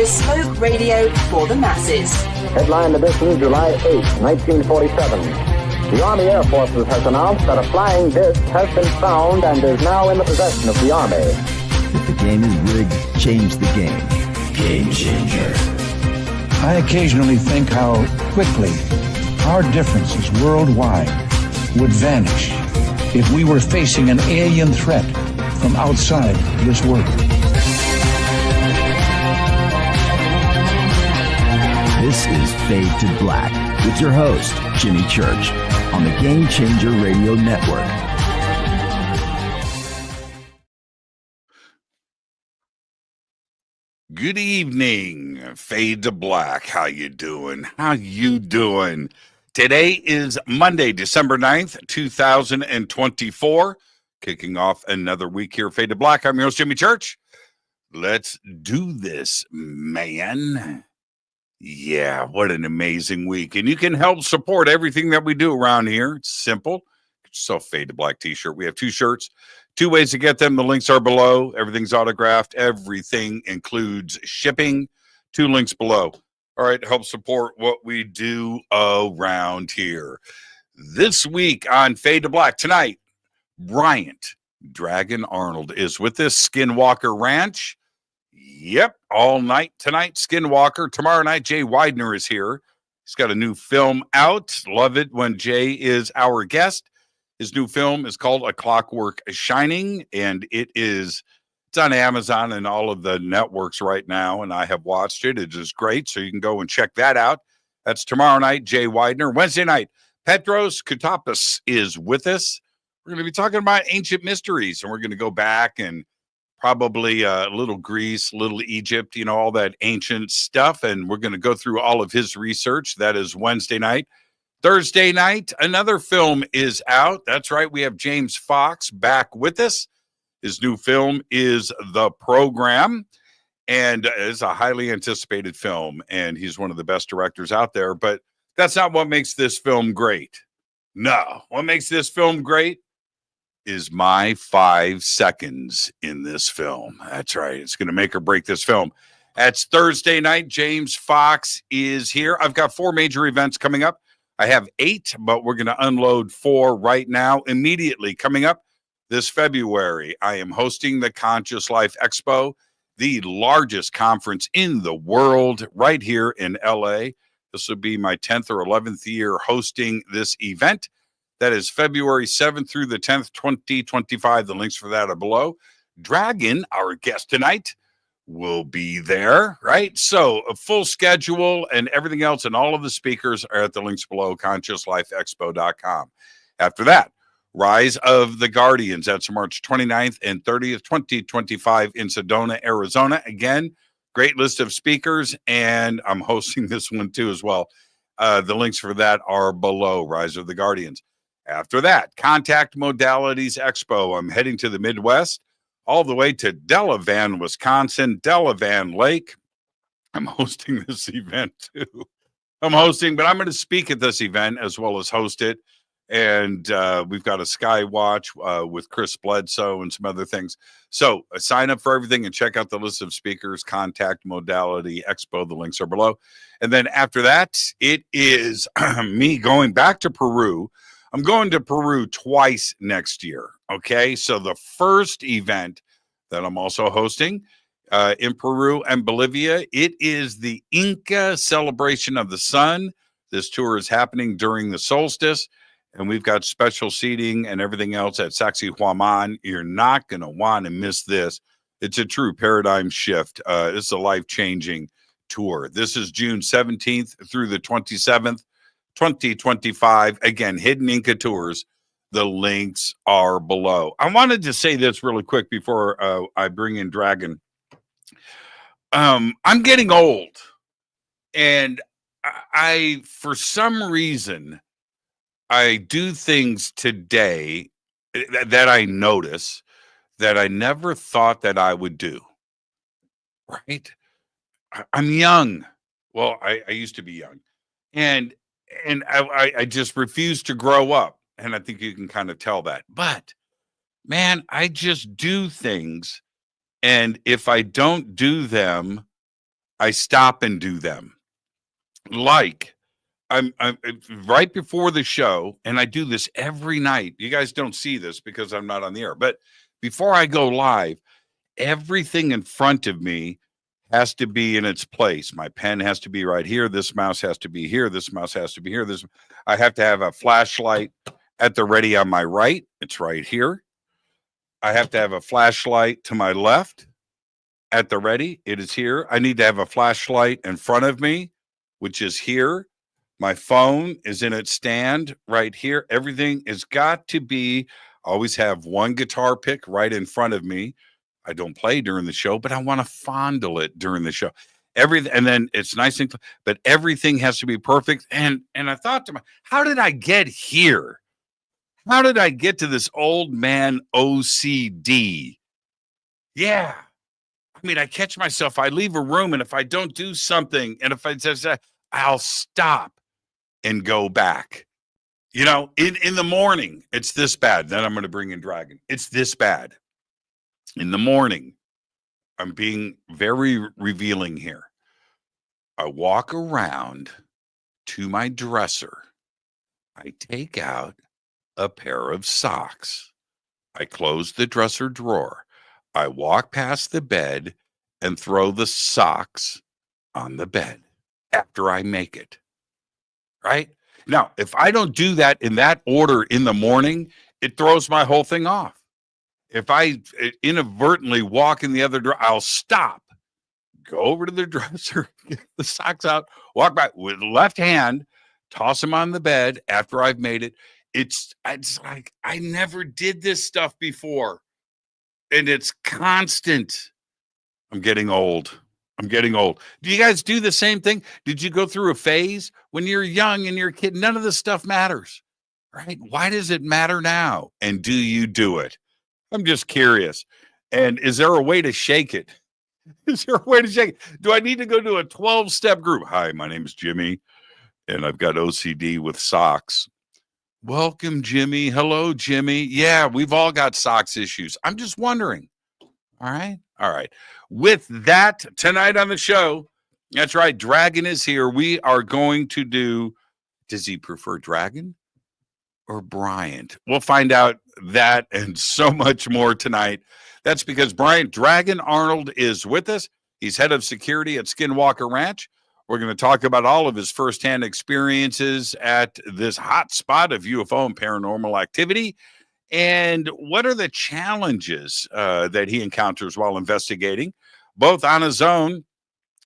bespoke radio for the masses. Headline edition, July 8, 1947. The Army Air Forces has announced that a flying disc has been found and is now in the possession of the Army. If the game is rigged, change the game. Game changer. I occasionally think how quickly our differences worldwide would vanish if we were facing an alien threat from outside this world. This is Fade to Black with your host, Jimmy Church, on the Game Changer Radio Network. Good evening, Fade to Black. How you doing? How you doing? Today is Monday, December 9th, 2024. Kicking off another week here, Fade to Black. I'm your host, Jimmy Church. Let's do this, man. Yeah, what an amazing week. And you can help support everything that we do around here. It's simple. So Fade to Black t-shirt. We have 2 shirts, 2 ways to get them. The links are below. Everything's autographed. Everything includes shipping. 2 links below. All right, help support what we do around here. This week on Fade to Black tonight, Bryant, Dragon Arnold is with us. Skinwalker Ranch. Yep, all night tonight, Skinwalker. Tomorrow night, Jay Widener is here. He's got a new film out. Love it when Jay is our guest. His new film is called A Clockwork Shining, and it's on Amazon and all of the networks right now, and I have watched it. It is great, so you can go and check that out. That's tomorrow night, Jay Widener. Wednesday night, Petros Koutopoulos is with us. We're going to be talking about ancient mysteries, and we're going to go back and probably a little Greece, little Egypt, all that ancient stuff. And we're going to go through all of his research. That is Wednesday night. Thursday night, another film is out. That's right. We have James Fox back with us. His new film is The Program, and it's a highly anticipated film. And he's one of the best directors out there. But that's not what makes this film great. No, what makes this film great is my 5 seconds in this film. That's right. It's going to make or break this film. That's Thursday night. James Fox is here. I've got 4 major events coming up. I have 8, but we're going to unload 4 right now. Immediately coming up this February, I am hosting the Conscious Life Expo, the largest conference in the world, right here in LA. This will be my 10th or 11th year hosting this event. That is February 7th through the 10th, 2025. The links for that are below. Dragon, our guest tonight, will be there, right? So a full schedule and everything else and all of the speakers are at the links below, consciouslifeexpo.com. After that, Rise of the Guardians. That's March 29th and 30th, 2025 in Sedona, Arizona. Again, great list of speakers, and I'm hosting this one too as well. The links for that are below, Rise of the Guardians. After that, Contact Modalities Expo. I'm heading to the Midwest, all the way to Delavan, Wisconsin, Delavan Lake. I'm hosting this event too. But I'm going to speak at this event as well as host it. And we've got a Sky Watch with Chris Bledsoe and some other things. So sign up for everything and check out the list of speakers, Contact Modality Expo. The links are below. And then after that, it is me going back to Peru. I'm going to Peru twice next year, okay? So the first event that I'm also hosting in Peru and Bolivia, it is the Inca Celebration of the Sun. This tour is happening during the solstice, and we've got special seating and everything else at Sacsayhuaman. You're not going to want to miss this. It's a true paradigm shift. It's a life-changing tour. This is June 17th through the 27th. 2025. Again, Hidden Inca Tours. The links are below. I wanted to say this really quick before I bring in Dragon. I'm getting old, and I, for some reason, I do things today that I notice that I never thought that I would do. Right? I'm young. Well, I used to be young, and I just refuse to grow up. And I think you can kind of tell that. But, man, I just do things. And if I don't do them, I stop and do them. Like I'm right before the show, and I do this every night. You guys don't see this because I'm not on the air, but before I go live, everything in front of me has to be in its place. My pen has to be right here. This mouse has to be here. This mouse has to be here. I have to have a flashlight at the ready on my right. It's right here. I have to have a flashlight to my left at the ready. It is here. I need to have a flashlight in front of me, which is here. My phone is in its stand right here. Everything has got to be, always have one guitar pick right in front of me. I don't play during the show, but I want to fondle it during the show. Everything, and then it's nice and, but everything has to be perfect. And I thought to myself, how did I get here? How did I get to this old man OCD? Yeah. I mean, I catch myself. I leave a room, and if I don't do something, and if I just, I'll stop and go back. You know, in the morning, it's this bad. Then I'm going to bring in Dragon. It's this bad. In the morning, I'm being very revealing here. I walk around to my dresser. I take out a pair of socks. I close the dresser drawer. I walk past the bed and throw the socks on the bed after I make it. Right? Now, if I don't do that in that order in the morning, it throws my whole thing off. If I inadvertently walk in the other direction, I'll stop, go over to the dresser, get the socks out, walk back with the left hand, toss them on the bed after I've made it. It's like I never did this stuff before, and it's constant. I'm getting old. Do you guys do the same thing? Did you go through a phase when you're young and you're a kid? None of this stuff matters, right? Why does it matter now? And do you do it? I'm just curious. And is there a way to shake it? Do I need to go to a 12-step group? Hi, my name is Jimmy, and I've got OCD with socks. Welcome, Jimmy. Hello, Jimmy. Yeah, we've all got socks issues. I'm just wondering. All right. With that, tonight on the show, that's right, Dragon is here. We are going to do, does he prefer Dragon or Bryant? We'll find out that and so much more tonight. That's because Bryant Dragon Arnold is with us. He's head of security at Skinwalker Ranch. We're going to talk about all of his firsthand experiences at this hot spot of UFO and paranormal activity. And what are the challenges that he encounters while investigating, both on his own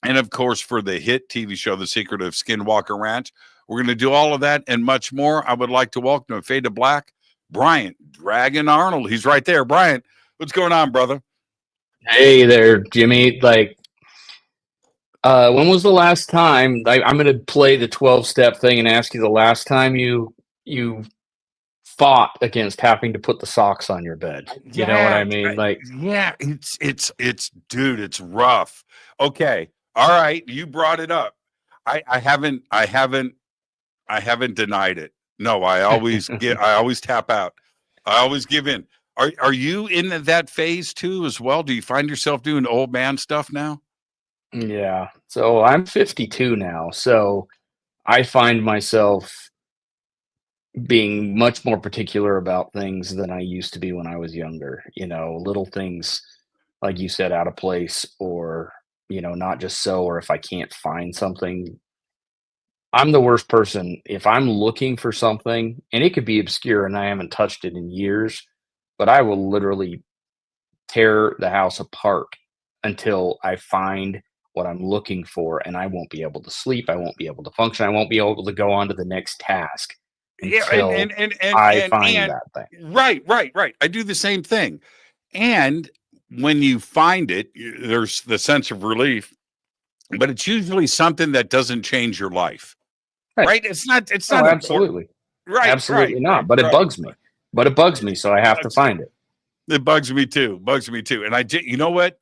and, of course, for the hit TV show, The Secret of Skinwalker Ranch. We're going to do all of that and much more. I would like to welcome to Fade to Black, Bryant Dragon Arnold. He's right there. Bryant, what's going on, brother? Hey there, Jimmy. Like, when was the last time? I'm going to play the 12-step thing and ask you the last time you fought against having to put the socks on your bed. You know what I mean? It's dude, it's rough. Okay. All right. You brought it up. I haven't denied it. No, I always I always tap out. I always give in. Are you in that phase too as well? Do you find yourself doing old man stuff now? Yeah. So I'm 52 now. So I find myself being much more particular about things than I used to be when I was younger. You know, little things, like you said, out of place, or, you know, not just so, or if I can't find something. I'm the worst person. If I'm looking for something, and it could be obscure and I haven't touched it in years, but I will literally tear the house apart until I find what I'm looking for, and I won't be able to sleep. I won't be able to function. I won't be able to go on to the next task. Until I find that thing. Right. I do the same thing. And when you find it, there's the sense of relief, but it's usually something that doesn't change your life. Right? It's not absolutely. Right. Absolutely not. But it bugs me. But it bugs me, so I have to find it. It bugs me too. And you know what?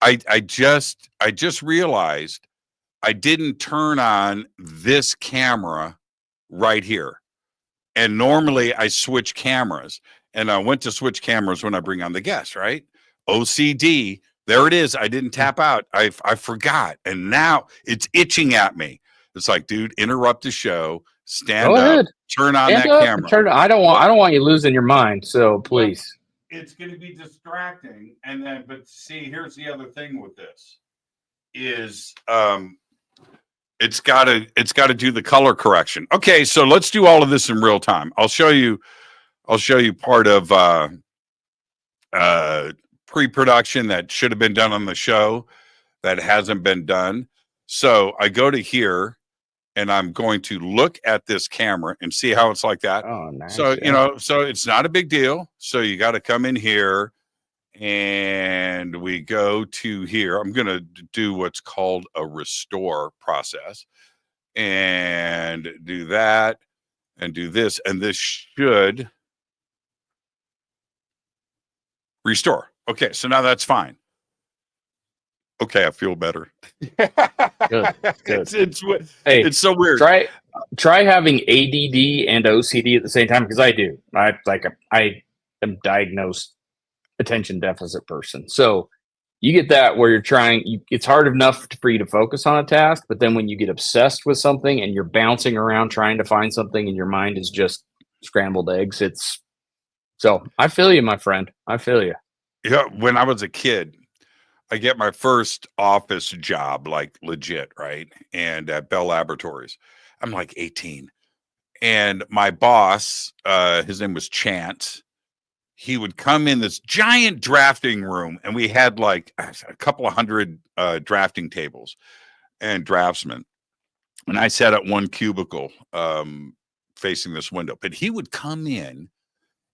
I just realized I didn't turn on this camera right here. And normally I switch cameras, and I went to switch cameras when I bring on the guests, right? OCD, There it is. I didn't tap out. I forgot. And now it's itching at me. It's like, dude, interrupt the show, stand Go up, ahead. turn on Stand that up and camera. I don't want you losing your mind. So please. It's going to be distracting. And then, but see, here's the other thing with this is, it's got to do the color correction. Okay. So let's do all of this in real time. I'll show you part of, pre-production that should have been done on the show that hasn't been done. So I go to here and I'm going to look at this camera and see how it's like that. Oh, nice. So, you know, so it's not a big deal. So you got to come in here and we go to here. I'm going to do what's called a restore process and do that and do this. And this should restore. Okay. So now that's fine. Okay, I feel better. Good. It's so weird. Try having ADD and OCD at the same time, because I do. I am diagnosed attention deficit person. So you get that where you're it's hard enough for you to focus on a task, but then when you get obsessed with something and you're bouncing around trying to find something and your mind is just scrambled eggs, so I feel you, my friend. I feel you. Yeah, when I was a kid, I get my first office job, like legit, right? And at Bell Laboratories, I'm like 18. And my boss, his name was Chance. He would come in this giant drafting room, and we had like a couple of hundred drafting tables and draftsmen. And I sat at one cubicle facing this window. But he would come in,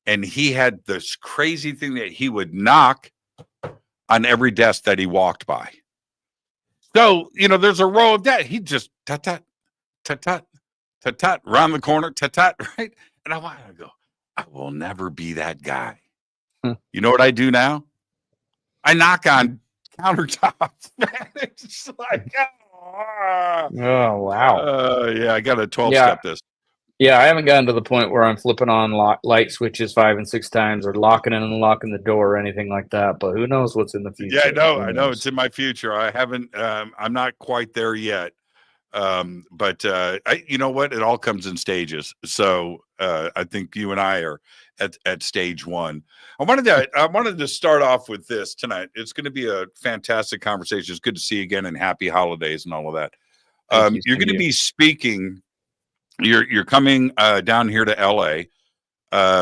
and he had this crazy thing that he would knock on every desk that he walked by. So, you know, there's a row of that. He'd just tut-tut, tut-tut, tut-tut, round the corner, tut-tut, right? And I want to go, I will never be that guy. You know what I do now? I knock on countertops. It's like, oh, wow. Yeah, I got to 12-step this. Yeah, I haven't gotten to the point where I'm flipping on light switches 5 and 6 times or locking and unlocking the door or anything like that. But who knows what's in the future? Yeah, I know it's in my future. I haven't. I'm not quite there yet. But you know what? It all comes in stages. So I think you and I are at stage one. I wanted to start off with this tonight. It's going to be a fantastic conversation. It's good to see you again, and happy holidays and all of that. You're going to be speaking. You're coming down here to LA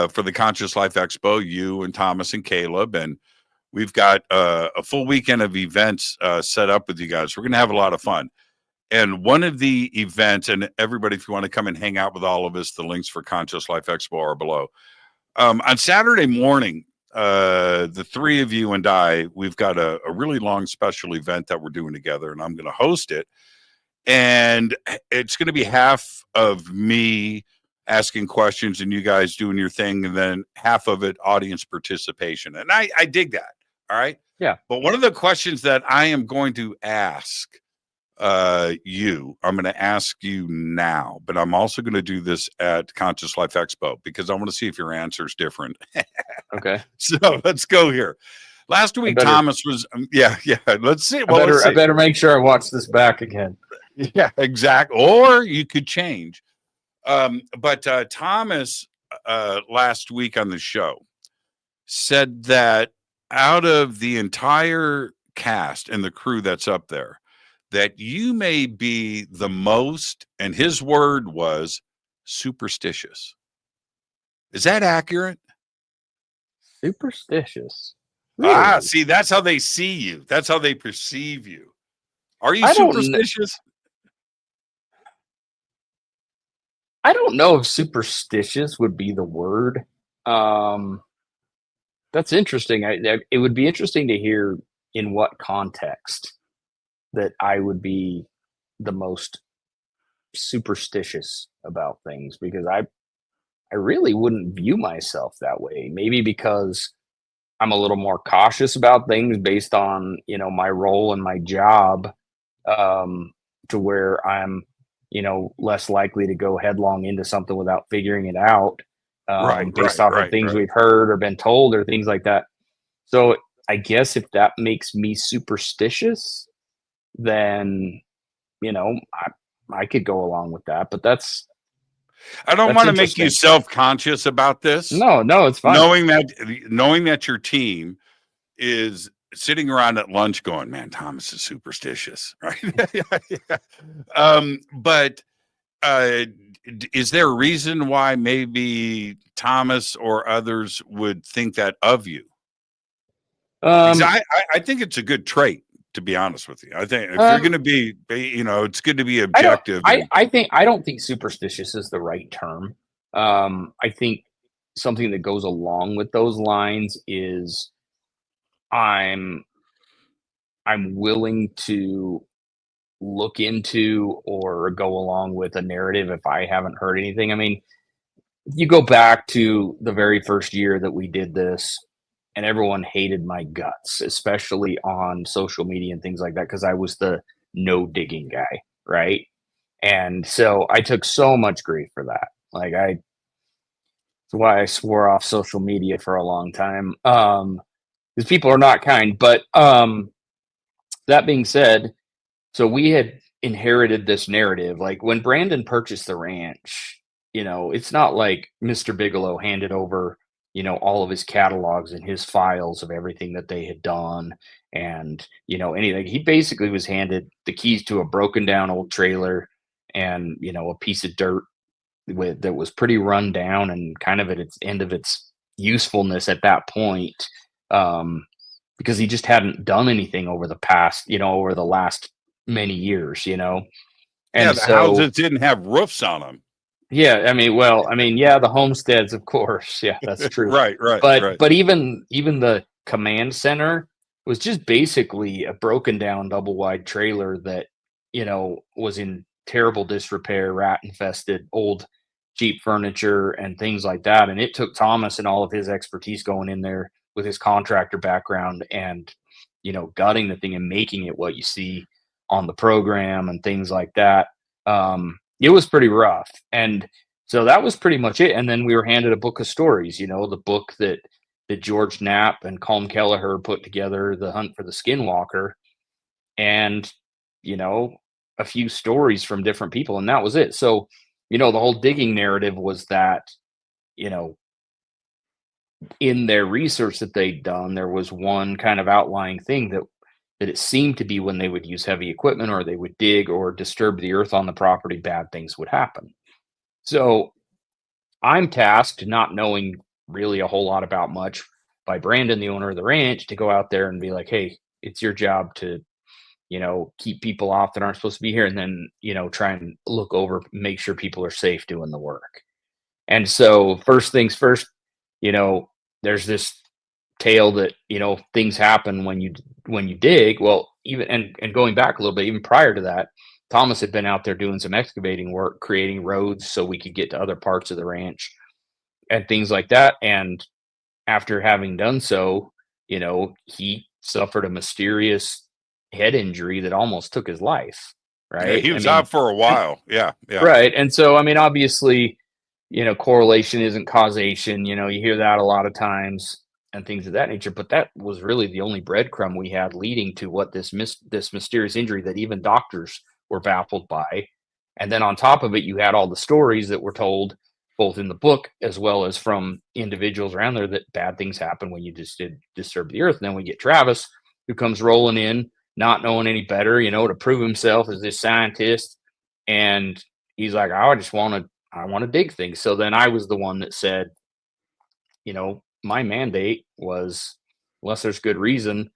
for the Conscious Life Expo, you and Thomas and Caleb, and we've got a full weekend of events set up with you guys. We're going to have a lot of fun. And one of the events, and everybody, if you want to come and hang out with all of us, the links for Conscious Life Expo are below. On Saturday morning, the three of you and I, we've got a really long special event that we're doing together, and I'm going to host it. And it's going to be half of me asking questions and you guys doing your thing, and then half of it audience participation. And I dig that. All right. Yeah. But one of the questions that I am going to ask I'm going to ask you now, but I'm also going to do this at Conscious Life Expo because I want to see if your answer is different. Okay. So let's go here. Last week, Thomas was, yeah. Let's see. Well, I better make sure I watch this back again. Yeah, exactly. Or you could change. But Thomas last week on the show said that out of the entire cast and the crew that's up there, that you may be the most, and his word was superstitious. Is that accurate? Superstitious. Really? See, that's how they see you. That's how they perceive you. Are you superstitious? I don't know if superstitious would be the word. That's interesting. It would be interesting to hear in what context that I would be the most superstitious about things, because I really wouldn't view myself that way. Maybe because I'm a little more cautious about things based on, my role and my job, to where I'm, less likely to go headlong into something without figuring it out, based off of things we've heard or been told or things like that. So I guess if that makes me superstitious, then, I could go along with that, but I don't that's want to make you interesting. self-conscious about this, No, it's fine. knowing that your team is sitting around at lunch going, man, Thomas is superstitious, right? Yeah. But is there a reason why maybe Thomas or others would think that of you? Because I think it's a good trait, to be honest with you. I think if you're going to be, it's good to be objective. I don't think superstitious is the right term. I think something that goes along with those lines is I'm willing to look into or go along with a narrative if I haven't heard anything. I mean, you go back to the very first year that we did this, and everyone hated my guts, especially on social media and things like that, because I was the no digging guy, right? And so I took so much grief for that. That's why I swore off social media for a long time. Because people are not kind. But that being said, so we had inherited this narrative. Like when Brandon purchased the ranch, it's not like Mr. Bigelow handed over, all of his catalogs and his files of everything that they had done and, anything. He basically was handed the keys to a broken down old trailer and, a piece of dirt that was pretty run down and kind of at its end of its usefulness at that point. Because he just hadn't done anything over the past, over the last many years, And the houses didn't have roofs on them. Yeah, the homesteads, of course. Yeah, that's true. Right. But even the command center was just basically a broken down double wide trailer that, was in terrible disrepair, rat infested, old cheap furniture and things like that. And it took Thomas and all of his expertise going in there with his contractor background and, gutting the thing and making it what you see on the program and things like that. It was pretty rough. And so that was pretty much it. And then we were handed a book of stories, the book that George Knapp and Colm Kelleher put together, The Hunt for the Skinwalker, and, a few stories from different people. And that was it. So, the whole digging narrative was that, in their research that they'd done, there was one kind of outlying thing that it seemed to be when they would use heavy equipment or they would dig or disturb the earth on the property, bad things would happen. So I'm tasked, not knowing really a whole lot about much, by Brandon, the owner of the ranch, to go out there and be like, hey, it's your job to, keep people off that aren't supposed to be here. And then, try and look over, make sure people are safe doing the work. And so first things first, there's this tale that, things happen when you dig. Well, even, and going back a little bit, even prior to that, Thomas had been out there doing some excavating work, creating roads so we could get to other parts of the ranch and things like that. And after having done so, he suffered a mysterious head injury that almost took his life. Right. Yeah, he was out for a while. Yeah. Right. And so, obviously, correlation isn't causation. You hear that a lot of times and things of that nature. But that was really the only breadcrumb we had leading to what this mysterious injury that even doctors were baffled by. And then on top of it, you had all the stories that were told both in the book as well as from individuals around there that bad things happen when you just disturb the earth. And then we get Travis, who comes rolling in, not knowing any better, to prove himself as this scientist. And he's like, I want to dig things. So then I was the one that said, my mandate was, unless there's good reason,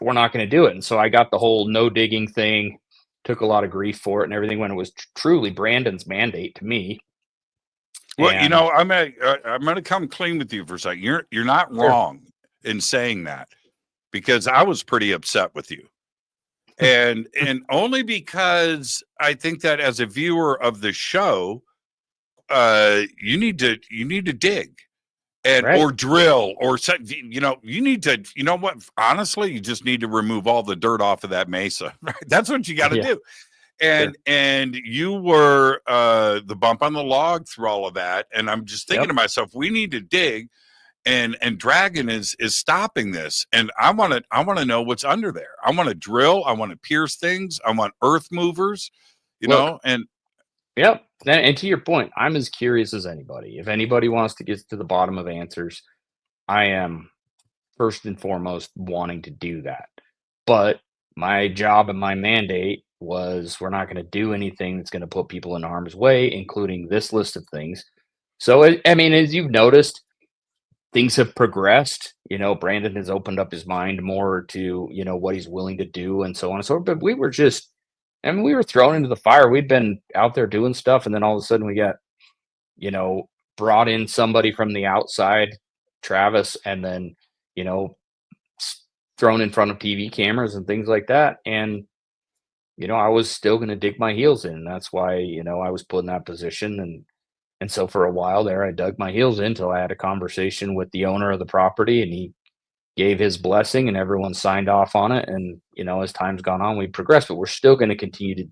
we're not going to do it. And so I got the whole no digging thing, took a lot of grief for it and everything, when it was truly Brandon's mandate to me. Well, I'm gonna come clean with you for a second. You're not wrong in saying that, because I was pretty upset with you. And only because I think that as a viewer of the show, you need to dig and or drill or you need to, what, honestly, you just need to remove all the dirt off of that mesa. Right? That's what you got to do. And you were the bump on the log through all of that. And I'm just thinking to myself, we need to dig. and Dragon is stopping this, and I want to know what's under there. I want to drill. I want to pierce things. I want earth movers, and yep. And to your point, I'm as curious as anybody. If anybody wants to get to the bottom of answers, I am first and foremost wanting to do that. But my job and my mandate was we're not going to do anything that's going to put people in harm's way, including this list of things. So, I mean, as you've noticed, things have progressed. Brandon has opened up his mind more to, what he's willing to do and so on and so forth. But we were we were thrown into the fire. We'd been out there doing stuff. And then all of a sudden we got, brought in somebody from the outside, Travis, and then, thrown in front of TV cameras and things like that. And, I was still going to dig my heels in. That's why, I was put in that position. And so for a while there, I dug my heels in until I had a conversation with the owner of the property, and he gave his blessing and everyone signed off on it. And, as time's gone on, we progressed, but we're still going to continue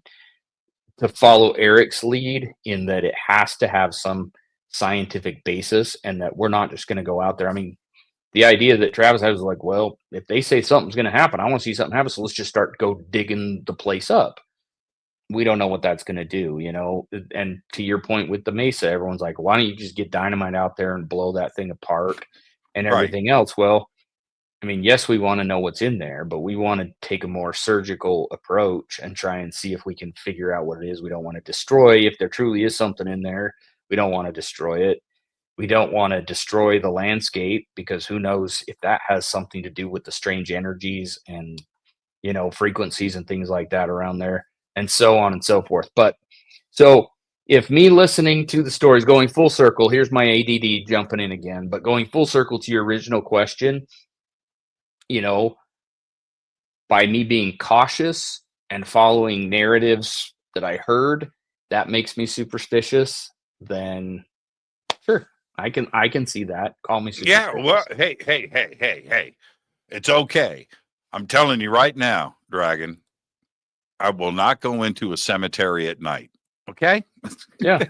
to follow Eric's lead in that it has to have some scientific basis, and that we're not just going to go out there. I mean, the idea that Travis has was like, well, if they say something's going to happen, I want to see something happen. So let's just go digging the place up. We don't know what that's going to do, and to your point with the Mesa, everyone's like, why don't you just get dynamite out there and blow that thing apart and everything else? Well, I mean, yes, we want to know what's in there, but we want to take a more surgical approach and try and see if we can figure out what it is. We don't want to destroy. If there truly is something in there, we don't want to destroy it. We don't want to destroy the landscape, because who knows if that has something to do with the strange energies and, frequencies and things like that around there, and so on and so forth. But so if me listening to the stories, going full circle, here's my ADD jumping in again, but going full circle to your original question, by me being cautious and following narratives that I heard, that makes me superstitious, then sure, I can see that. Call me superstitious. Yeah, well, hey. It's okay. I'm telling you right now, Dragon, I will not go into a cemetery at night. Okay? Yeah.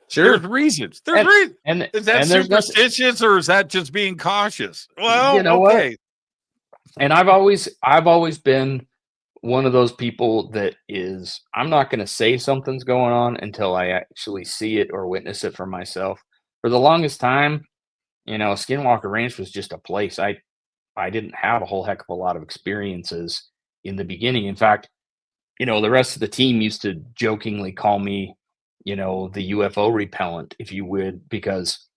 Sure. There's reasons. There's reasons. And is that superstitious or is that just being cautious? Well, okay. What? And I've always been one of those people that is, I'm not going to say something's going on until I actually see it or witness it for myself. For the longest time, Skinwalker Ranch was just a place. I didn't have a whole heck of a lot of experiences in the beginning. In fact, the rest of the team used to jokingly call me, the UFO repellent, if you would, because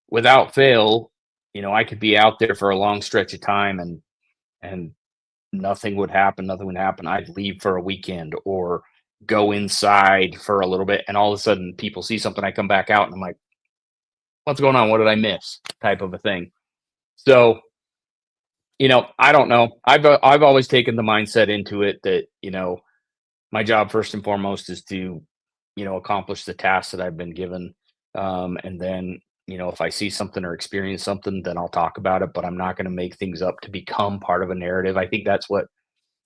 without fail, I could be out there for a long stretch of time and nothing would happen. I'd leave for a weekend or go inside for a little bit, and all of a sudden people see something. I come back out and I'm like, what's going on? What did I miss? Type of a thing. So, I don't know. I've always taken the mindset into it that, my job first and foremost is to, accomplish the tasks that I've been given. And then, if I see something or experience something, then I'll talk about it, but I'm not going to make things up to become part of a narrative. I think that's what,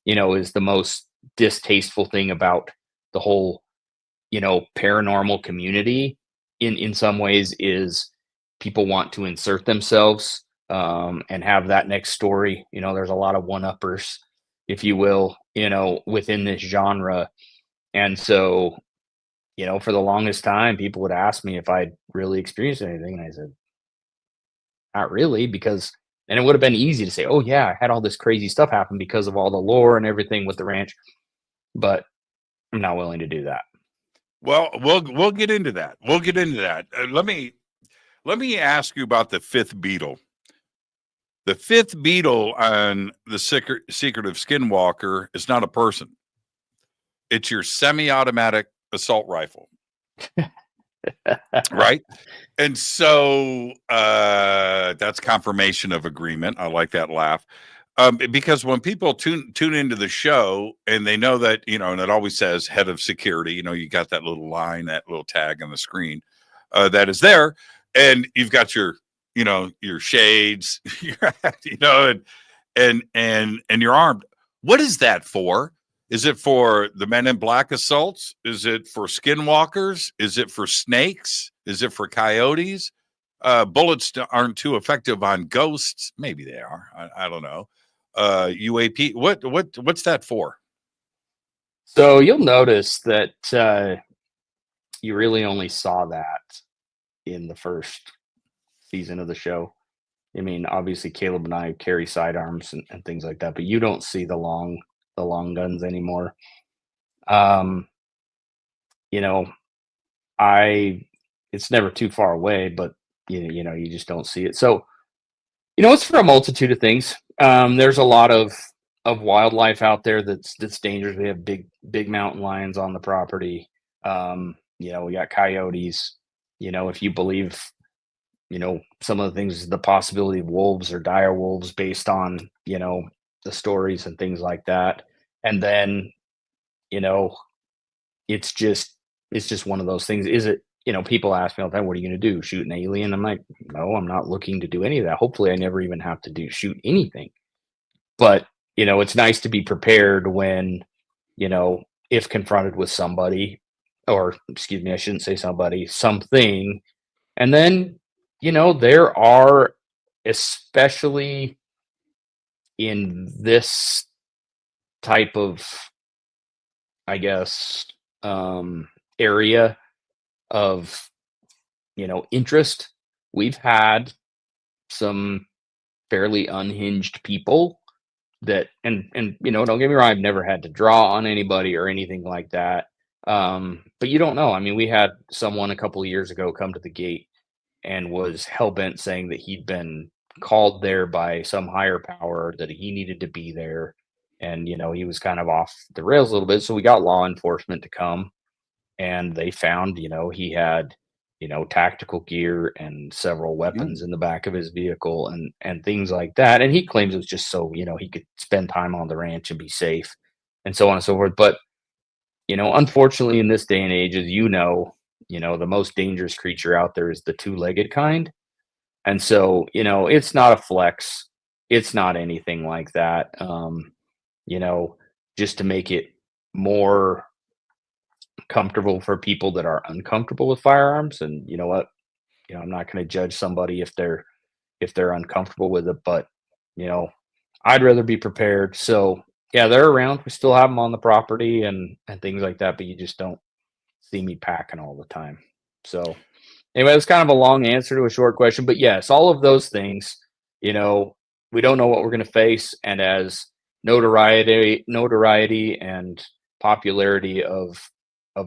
is the most distasteful thing about the whole, paranormal community in some ways, is people want to insert themselves and have that next story. There's a lot of one-uppers, if you will, within this genre. And so, for the longest time, people would ask me if I'd really experienced anything. And I said, not really, because then it would have been easy to say, oh yeah, I had all this crazy stuff happen because of all the lore and everything with the ranch. But I'm not willing to do that. Well, we'll get into that. We'll get into that. Let me ask you about the fifth beetle. The fifth beetle on the secret of Skinwalker is not a person. It's your semi-automatic assault rifle. Right? And so that's confirmation of agreement. I like that laugh. Because when people tune into the show and they know that, and it always says head of security, you got that little line, that little tag on the screen that is there, and you've got your shades, and you're armed. What is that for? Is it for the Men in Black assaults? Is it for skinwalkers? Is it for snakes? Is it for coyotes? bullets aren't too effective on ghosts. Maybe they are. I don't know. UAP. What's that for? So you'll notice that you really only saw that in the first season of the show. I mean, obviously Caleb and I carry sidearms and things like that, but you don't see the long guns anymore. You know, it's never too far away, but you just don't see it. So, it's for a multitude of things. There's a lot of wildlife out there that's dangerous. We have big mountain lions on the property. We got coyotes. If you believe, some of the things, the possibility of wolves or dire wolves based on, the stories and things like that. And then, it's just one of those things. Is it, people ask me all the time, what are you going to do? Shoot an alien? I'm like, no, I'm not looking to do any of that. Hopefully I never even have to shoot anything. But, it's nice to be prepared when, if confronted with somebody, or excuse me, I shouldn't say somebody, something. And then, there are, especially in this type of, I guess, area of, interest, we've had some fairly unhinged people that, and don't get me wrong, I've never had to draw on anybody or anything like that. But you don't know. I mean, we had someone a couple of years ago come to the gate and was hell-bent saying that he'd been called there by some higher power, that he needed to be there. And, he was kind of off the rails a little bit. So we got law enforcement to come, and they found, he had, tactical gear and several weapons in the back of his vehicle and things like that. And he claims it was just so, he could spend time on the ranch and be safe and so on and so forth. But, unfortunately in this day and age, as the most dangerous creature out there is the two-legged kind. And so, it's not a flex. It's not anything like that. Just to make it more comfortable for people that are uncomfortable with firearms. And you know what? I'm not going to judge somebody if they're uncomfortable with it, but I'd rather be prepared. So yeah, they're around. We still have them on the property and things like that, but you just don't see me packing all the time. So anyway, it's kind of a long answer to a short question, but yes, all of those things, we don't know what we're going to face. And as notoriety and popularity of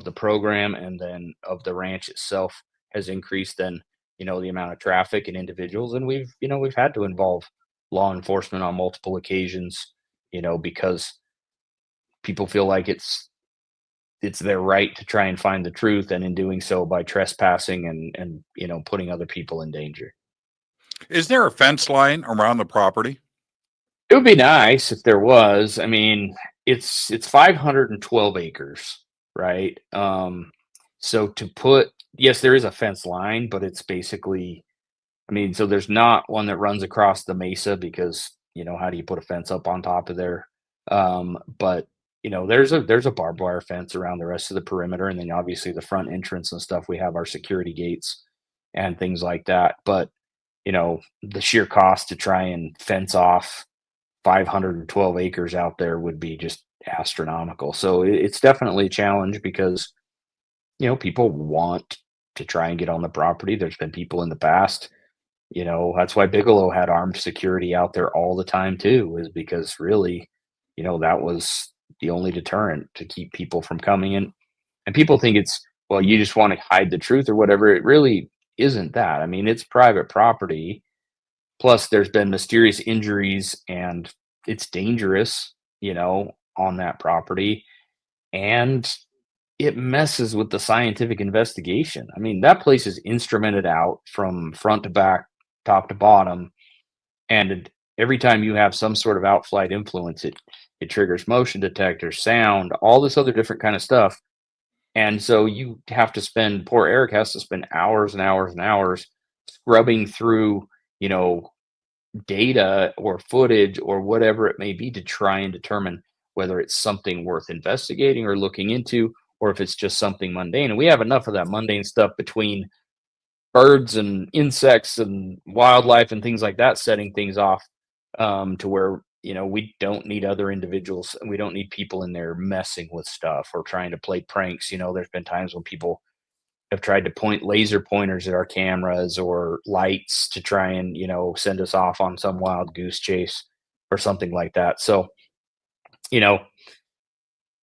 the program and then of the ranch itself has increased, then, the amount of traffic and individuals. And we've had to involve law enforcement on multiple occasions, because people feel like it's their right to try and find the truth, and in doing so by trespassing and putting other people in danger. Is there a fence line around the property? It would be nice if there was. I mean, it's 512 acres, right? So yes, there is a fence line, but it's basically, I mean, so there's not one that runs across the mesa because, how do you put a fence up on top of there? But there's a barbed wire fence around the rest of the perimeter, and then obviously the front entrance and stuff, we have our security gates and things like that. But the sheer cost to try and fence off 512 acres out there would be just astronomical. So it's definitely a challenge because people want to try and get on the property. There's been people in the past, that's why Bigelow had armed security out there all the time too, is because really, that was the only deterrent to keep people from coming in. And people think it's, well, you just want to hide the truth or whatever. It really isn't that. I mean, it's private property. Plus there's been mysterious injuries and it's dangerous, on that property. And it messes with the scientific investigation. I mean, that place is instrumented out from front to back, top to bottom. And every time you have some sort of outflight influence, it triggers motion detectors, sound, all this other different kind of stuff. And so you have to spend, poor Eric has to spend hours and hours and hours scrubbing through, data or footage or whatever it may be to try and determine whether it's something worth investigating or looking into, or if it's just something mundane. And we have enough of that mundane stuff between birds and insects and wildlife and things like that, setting things off to where we don't need other individuals. We don't need people in there messing with stuff or trying to play pranks. There's been times when people have tried to point laser pointers at our cameras or lights to try and send us off on some wild goose chase or something like that. So you know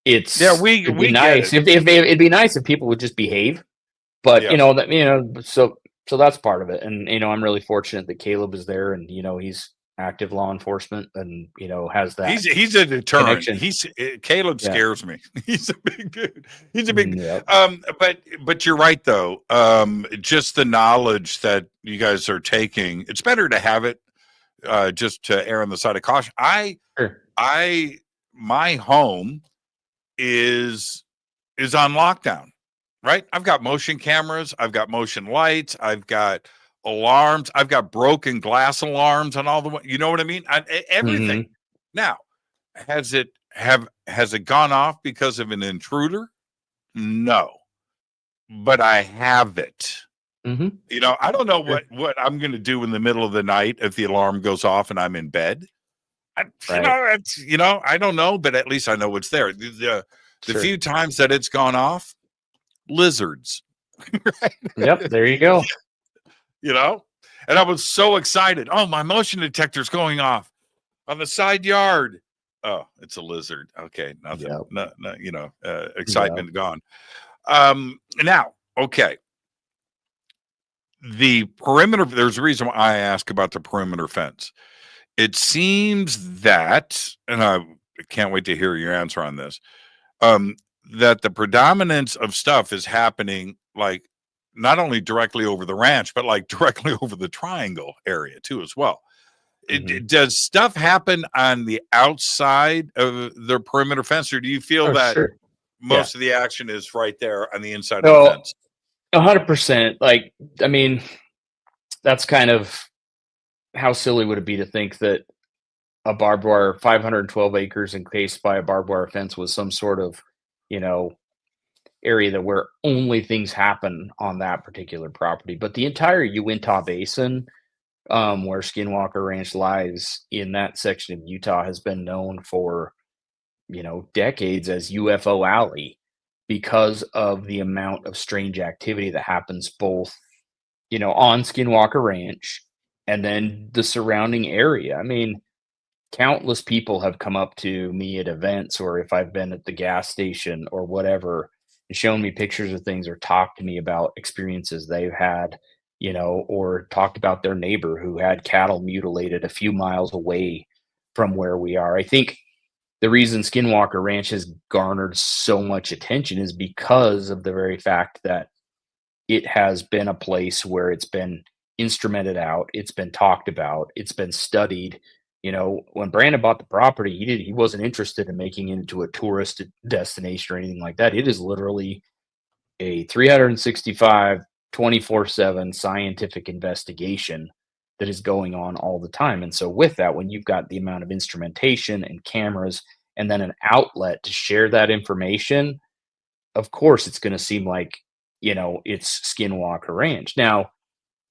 Yeah, it'd be we get nice it. if it'd be nice if people would just behave, but Yeah. so that's part of it. And I'm really fortunate that Caleb is there, and he's active law enforcement, and has that He's a deterrent. connection. Caleb Yeah. scares me. He's a big dude. He's a big Yep. but you're right though. Just the knowledge that you guys are taking, it's better to have it just to err on the side of caution. Sure. My home is on lockdown, right? I've got motion cameras, I've got motion lights, I've got alarms, I've got broken glass alarms on all the way. You know what I mean? Everything. Now, has it gone off because of an intruder? No, but I have it. I don't know what I'm going to do in the middle of the night if the alarm goes off and I'm in bed. I don't know, but at least I know it's there. The few times that it's gone off, lizards. Right? Yep, there you go. And I was so excited. Oh, my motion detector's going off on the side yard. Oh, it's a lizard. Okay, nothing. Yep. No, excitement gone. Now, okay. The perimeter. There's a reason why I ask about the perimeter fence. It seems that, and I can't wait to hear your answer on this, that the predominance of stuff is happening like not only directly over the ranch, but like directly over the triangle area too as well. Does stuff happen on the outside of the perimeter fence, or do you feel that most of the action is right there on the inside of the fence? 100%. Like, I mean, that's kind of, how silly would it be to think that a barbed wire, 512 acres encased by a barbed wire fence was some sort of, area that where only things happen on that particular property. But the entire Uintah Basin, where Skinwalker Ranch lies in that section of Utah, has been known for, decades as UFO Alley because of the amount of strange activity that happens both, on Skinwalker Ranch and then the surrounding area. I mean, countless people have come up to me at events, or if I've been at the gas station or whatever, and shown me pictures of things or talked to me about experiences they've had, or talked about their neighbor who had cattle mutilated a few miles away from where we are. I think the reason Skinwalker Ranch has garnered so much attention is because of the very fact that it has been a place where it's been instrumented out, it's been talked about, it's been studied. When Brandon bought the property, he wasn't interested in making it into a tourist destination or anything like that. It is literally a 365, 24/7 scientific investigation that is going on all the time. And so with that, when you've got the amount of instrumentation and cameras and then an outlet to share that information, of course it's going to seem like, it's Skinwalker Ranch. Now,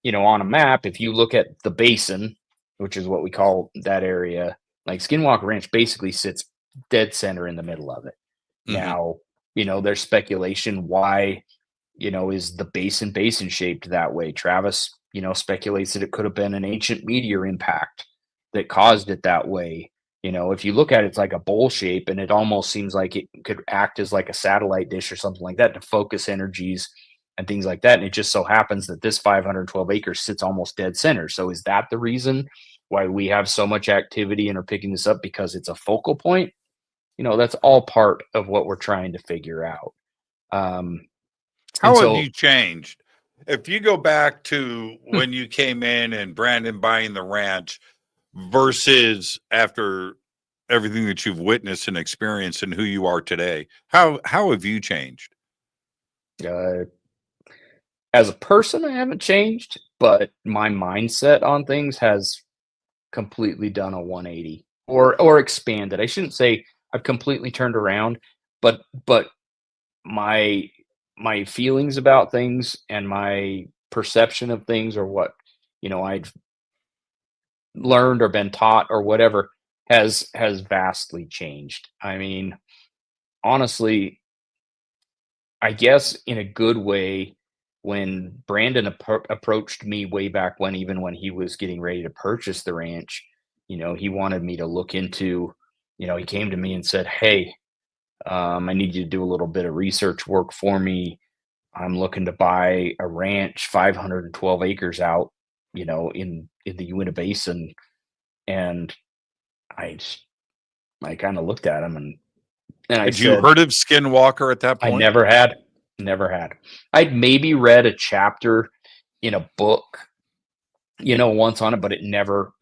on a map, if you look at the basin, which is what we call that area, like Skinwalker Ranch basically sits dead center in the middle of it. Now, there's speculation why, is the basin shaped that way. Travis, speculates that it could have been an ancient meteor impact that caused it that way. If you look at it, it's like a bowl shape, and it almost seems like it could act as like a satellite dish or something like that to focus energies and things like that. And it just so happens that this 512 acres sits almost dead center. So is that the reason why we have so much activity and are picking this up, because it's a focal point? That's all part of what we're trying to figure out. How have you changed? If you go back to when you came in and Brandon buying the ranch versus after everything that you've witnessed and experienced and who you are today, how have you changed? As a person, I haven't changed, but my mindset on things has completely done a 180 or expanded. I shouldn't say I've completely turned around, but my feelings about things and my perception of things or what, I'd learned or been taught or whatever has vastly changed. I mean, honestly, I guess in a good way, when Brandon approached me way back when, even when he was getting ready to purchase the ranch, he wanted me to look into, he came to me and said, "Hey, I need you to do a little bit of research work for me. I'm looking to buy a ranch, 512 acres out, in the Uinta Basin." And I just, I kind of looked at him and I Had you said, heard of Skinwalker at that I point? never had. I'd maybe read a chapter in a book, once on it, but it never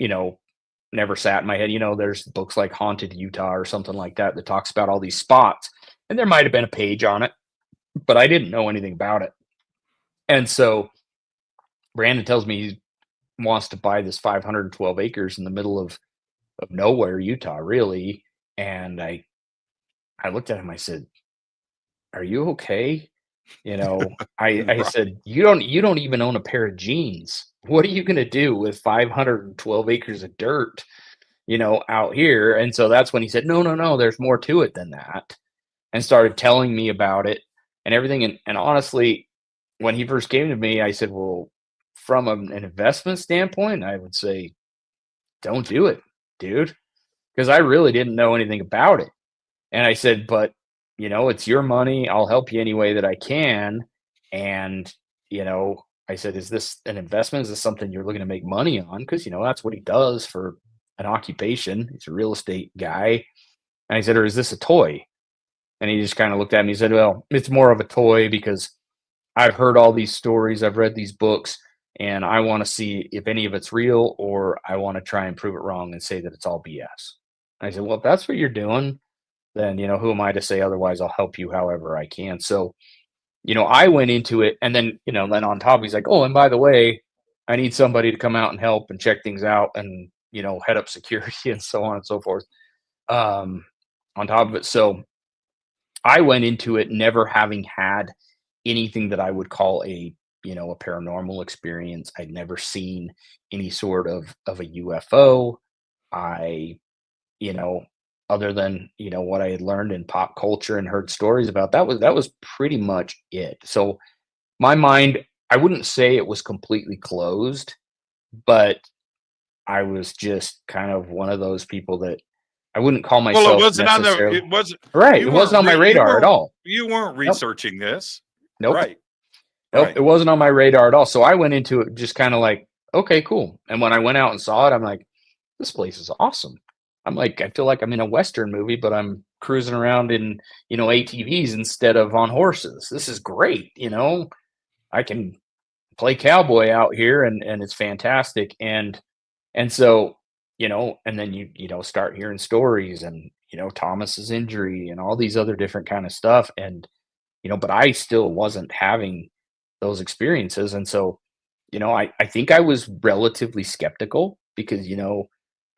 sat in my head. There's books like Haunted Utah or something like that that talks about all these spots, and there might have been a page on it, but I didn't know anything about it. And so Brandon tells me he wants to buy this 512 acres in the middle of nowhere, Utah, really. And I looked at him, I said, "Are you okay?" I Right. said, "You don't even own a pair of jeans. What are you gonna do with 512 acres of dirt, out here?" And so that's when he said, "No, no, no, there's more to it than that," and started telling me about it and everything. And honestly, when he first came to me, I said, "Well, from an investment standpoint, I would say don't do it, dude," because I really didn't know anything about it. And I said, "But, it's your money. I'll help you any way that I can." And, I said, "Is this an investment? Is this something you're looking to make money on?" Because, that's what he does for an occupation. He's a real estate guy. And I said, "Or is this a toy?" And he just kind of looked at me. He said, "Well, it's more of a toy because I've heard all these stories, I've read these books, and I want to see if any of it's real, or I want to try and prove it wrong and say that it's all BS." I said, "Well, if that's what you're doing, then, who am I to say otherwise? I'll help you however I can." So, I went into it, and then, then on top, he's like, "Oh, and by the way, I need somebody to come out and help and check things out and, head up security," and so on and so forth. Um, on top of it. So I went into it never having had anything that I would call a paranormal experience. I'd never seen any sort of a UFO. I, you know, other than, what I had learned in pop culture and heard stories about, that was pretty much it. So my mind, I wouldn't say it was completely closed, but I was just kind of one of those people that I wouldn't call Well, it myself wasn't on the. necessarily It wasn't. right. You It wasn't weren't. on my radar at all. You weren't Nope. researching this, Nope. right? Nope. Right. It wasn't on my radar at all. So I went into it just kind of like, okay, cool. And when I went out and saw it, I'm like, this place is awesome. I'm like, I feel like I'm in a Western movie, but I'm cruising around in, ATVs instead of on horses. This is great. I can play cowboy out here and it's fantastic. And so, and then you start hearing stories and, Thomas's injury and all these other different kind of stuff. And, but I still wasn't having those experiences. And so, I think I was relatively skeptical because,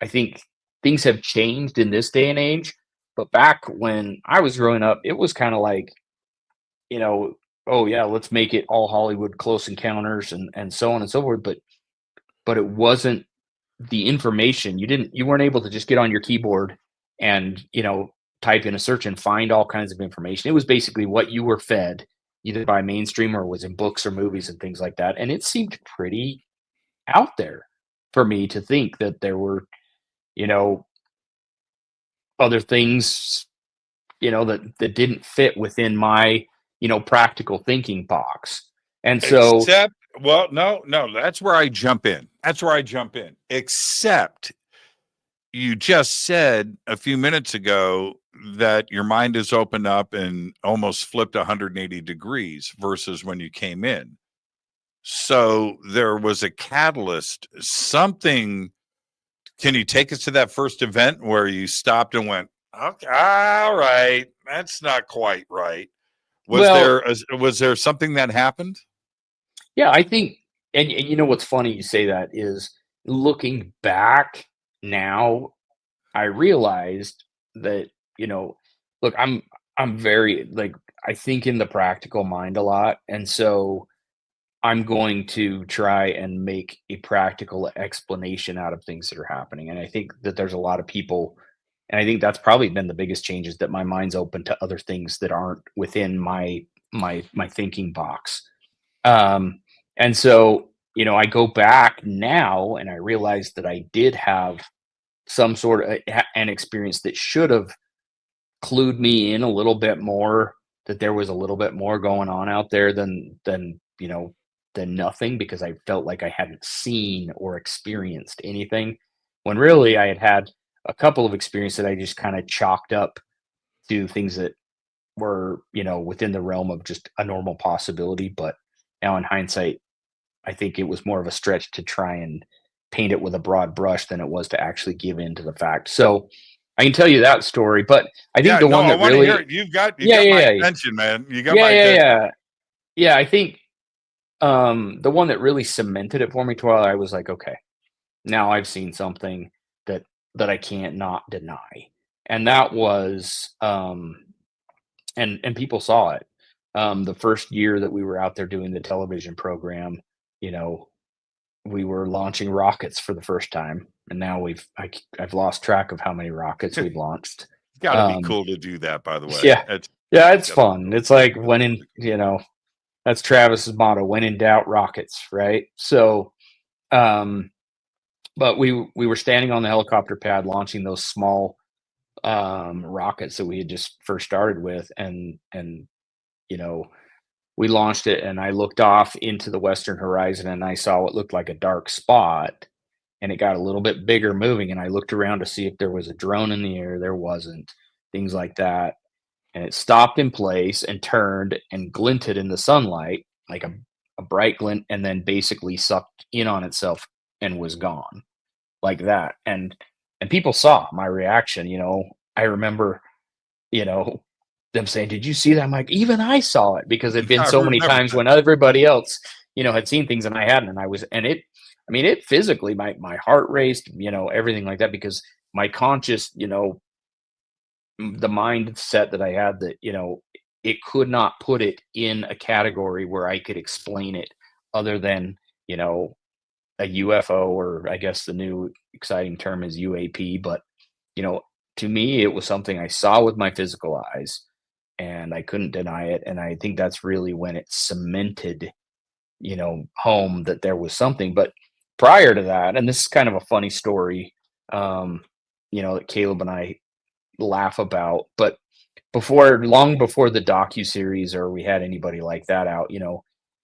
I think things have changed in this day and age. But back when I was growing up, it was kind of like, you know, oh yeah, let's make it all Hollywood close encounters and so on and so forth. But it wasn't the information. You weren't able to just get on your keyboard and, type in a search and find all kinds of information. It was basically what you were fed either by mainstream or was in books or movies and things like that. And it seemed pretty out there for me to think that there were, you know, other things, that didn't fit within my, practical thinking box. And so Except, well, no, no. That's where I jump in. That's where I jump in. Except you just said a few minutes ago that your mind is opened up and almost flipped 180 degrees versus when you came in. So there was a catalyst, something. Can you take us to that first event where you stopped and went, okay, all right, that's not quite right? well, Was there something that happened? yeah, I think and what's funny you say that is looking back now, I realized that, look, I'm very like I think in the practical mind a lot. And so I'm going to try and make a practical explanation out of things that are happening. And I think that there's a lot of people, and I think that's probably been the biggest change, is that my mind's open to other things that aren't within my thinking box. And so, I go back now and I realize that I did have some sort of an experience that should have clued me in a little bit more, that there was a little bit more going on out there than nothing, because I felt like I hadn't seen or experienced anything, when really I had a couple of experiences that I just kind of chalked up to things that were, within the realm of just a normal possibility. But now in hindsight, I think it was more of a stretch to try and paint it with a broad brush than it was to actually give in to the fact. So I can tell you that story, but I think Yeah, the no, one I that want to hear really, it. You got yeah, my yeah, yeah, attention, man. You got yeah, my yeah, attention. yeah, yeah. I think the one that really cemented it for me, to where I was like, okay, now I've seen something that I can't not deny, and that was and people saw it. The first year that we were out there doing the television program, you know, we were launching rockets for the first time, and now I've lost track of how many rockets we've launched. It's got to be Um, cool to do that, by the way. yeah, yeah, it's fun. It's like when Really cool. that's Travis's motto: "When in doubt, rockets." Right. So, um, but we were standing on the helicopter pad launching those small rockets that we had just first started with, and you know we launched it, and I looked off into the western horizon, and I saw what looked like a dark spot, and it got a little bit bigger moving, and I looked around to see if there was a drone in the air. There wasn't. Things like that. And it stopped in place and turned and glinted in the sunlight like a bright glint, and then basically sucked in on itself and was gone, like that. And people saw my reaction. I remember, you know, them saying, "Did you see that?" I'm like, even I saw it, because it'd been I so many remember times that. when everybody else, had seen things and I hadn't. And it physically, my heart raced, everything like that, because my conscious, the mindset that I had, that, it could not put it in a category where I could explain it other than, a UFO, or I guess the new exciting term is UAP. But, you know, to me, it was something I saw with my physical eyes, and I couldn't deny it. And I think that's really when it cemented, home, that there was something. But prior to that, and this is kind of a funny story, um, that Caleb and I laugh about, but long before the docu series, or we had anybody like that out,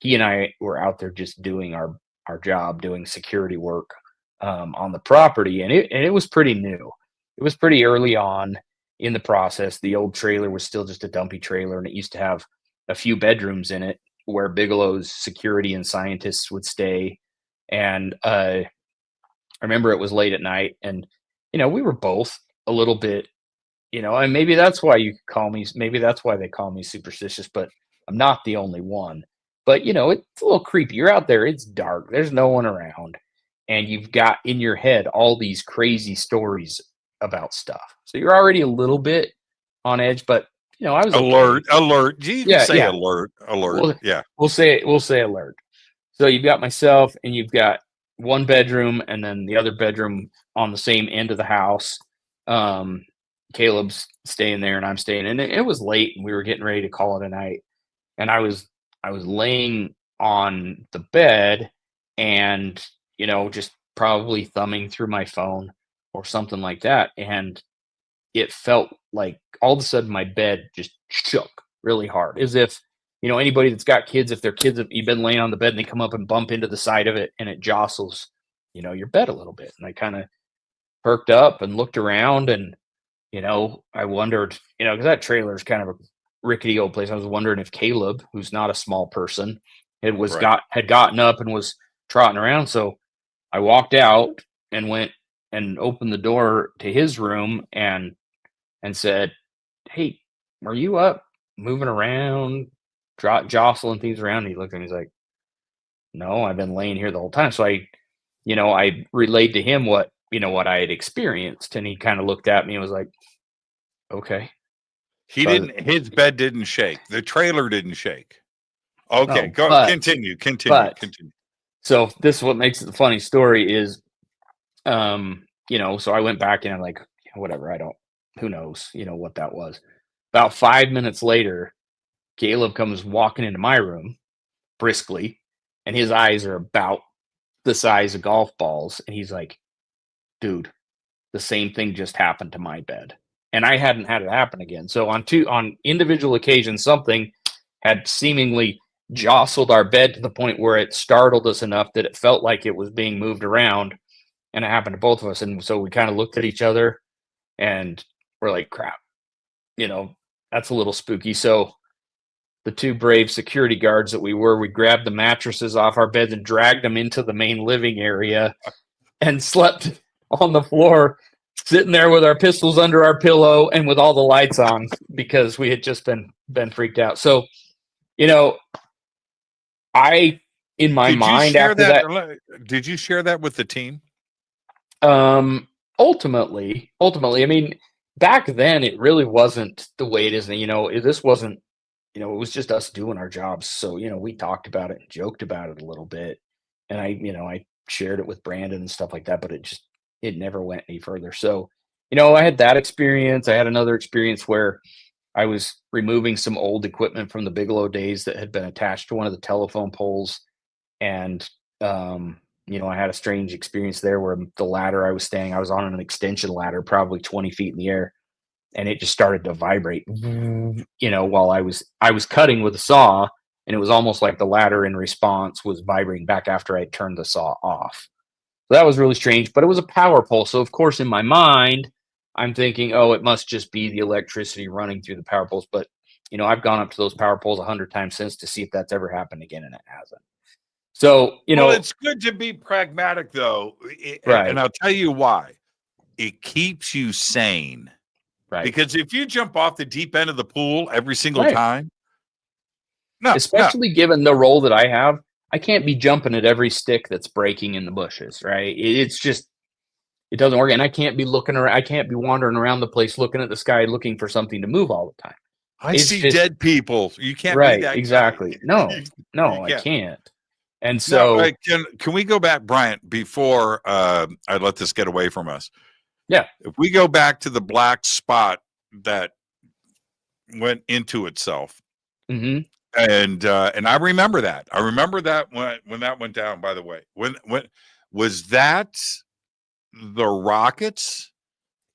he and I were out there just doing our job, doing security work on the property, and it was pretty new. It was pretty early on in the process. The old trailer was still just a dumpy trailer, and it used to have a few bedrooms in it where Bigelow's security and scientists would stay. And I remember it was late at night, and we were both a little bit, and maybe that's why maybe that's why they call me superstitious, but I'm not the only one. But, it's a little creepy. You're out there, it's dark, there's no one around, and you've got in your head all these crazy stories about stuff. So you're already a little bit on edge, but, I was okay. Alert. You can Yeah, say yeah. alert. We'll, Yeah. we'll say alert. So you've got myself, and you've got one bedroom, and then the other bedroom on the same end of the house. Caleb's staying there, and I'm staying, and it was late, and we were getting ready to call it a night. And I was laying on the bed, and just probably thumbing through my phone or something like that, and it felt like all of a sudden my bed just shook really hard, as if anybody that's got kids, if their kids have, you've been laying on the bed and they come up and bump into the side of it, and it jostles your bed a little bit. And I kind of perked up and looked around, and I wondered, because that trailer is kind of a rickety old place. I was wondering if Caleb, who's not a small person, Right. had gotten up and was trotting around. So I walked out and went and opened the door to his room, and said, "Hey, are you up, moving around, jostling things around?" And he looked at me, he's like, "No, I've been laying here the whole time." So I relayed to him what I had experienced, and he kind of looked at me and was like, "Okay." So His bed didn't shake. The trailer didn't shake. Okay, No, go but continue. but so this is what makes it the funny story is, so I went back and I'm like, whatever, who knows, what that was. About 5 minutes later, Caleb comes walking into my room briskly, and his eyes are about the size of golf balls, and he's like, dude, the same thing just happened to my bed. And I hadn't had it happen again. So on individual occasions, something had seemingly jostled our bed to the point where it startled us enough that it felt like it was being moved around, and it happened to both of us. And so we kind of looked at each other and we're like, crap, that's a little spooky. So the two brave security guards that we grabbed the mattresses off our beds and dragged them into the main living area and slept on the floor, sitting there with our pistols under our pillow and with all the lights on because we had just been freaked out. So, I in my mind after that. Did you share that with the team? Ultimately, I mean, back then it really wasn't the way it is. This wasn't. It was just us doing our jobs. So we talked about it and joked about it a little bit, and I shared it with Brandon and stuff like that. But it never went any further. So I had that experience. I had another experience where I was removing some old equipment from the Bigelow days that had been attached to one of the telephone poles, and I had a strange experience there where the ladder I was on an extension ladder, probably 20 feet in the air, and it just started to vibrate, while I was cutting with a saw, and it was almost like the ladder in response was vibrating back after I turned the saw off. So that was really strange, but it was a power pole. So of course, in my mind, I'm thinking, oh, it must just be the electricity running through the power poles. But I've gone up to those power poles 100 times since to see if that's ever happened again, and it hasn't. So, well, it's good to be pragmatic, though. Right. And I'll tell you why. It keeps you sane. Right. Because if you jump off the deep end of the pool every single time, especially given the role that I have, I can't be jumping at every stick that's breaking in the bushes, right? It's just, it doesn't work. And I can't be looking around. I can't be wandering around the place looking at the sky, looking for something to move all the time. I see dead people. You can't be that exactly. guy. No, I can't. And so, can we go back, Bryant, before I let this get away from us? Yeah. If we go back to the black spot that went into itself, mm-hmm. and I remember that. I remember that when that went down. By the way, when was that the rockets?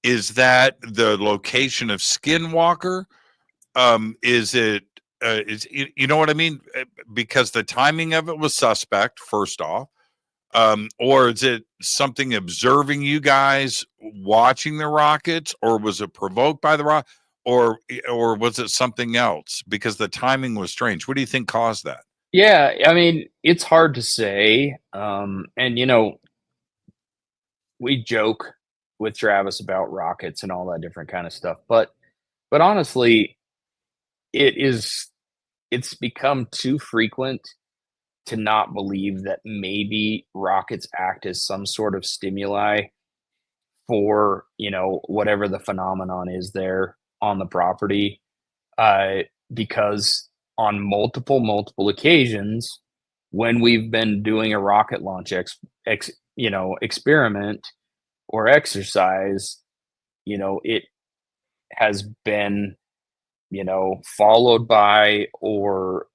Is that the location of Skinwalker? Is it? Is you know what I mean? Because the timing of it was suspect. First off. Or is it something observing you guys watching the rockets, or was it provoked by the rock, or was it something else? Because the timing was strange. What do you think caused that? Yeah, I mean, it's hard to say. And we joke with Travis about rockets and all that different kind of stuff, but honestly, it's become too frequent to not believe that maybe rockets act as some sort of stimuli for whatever the phenomenon is there on the property, because on multiple occasions when we've been doing a rocket launch experiment or exercise, it has been followed by, or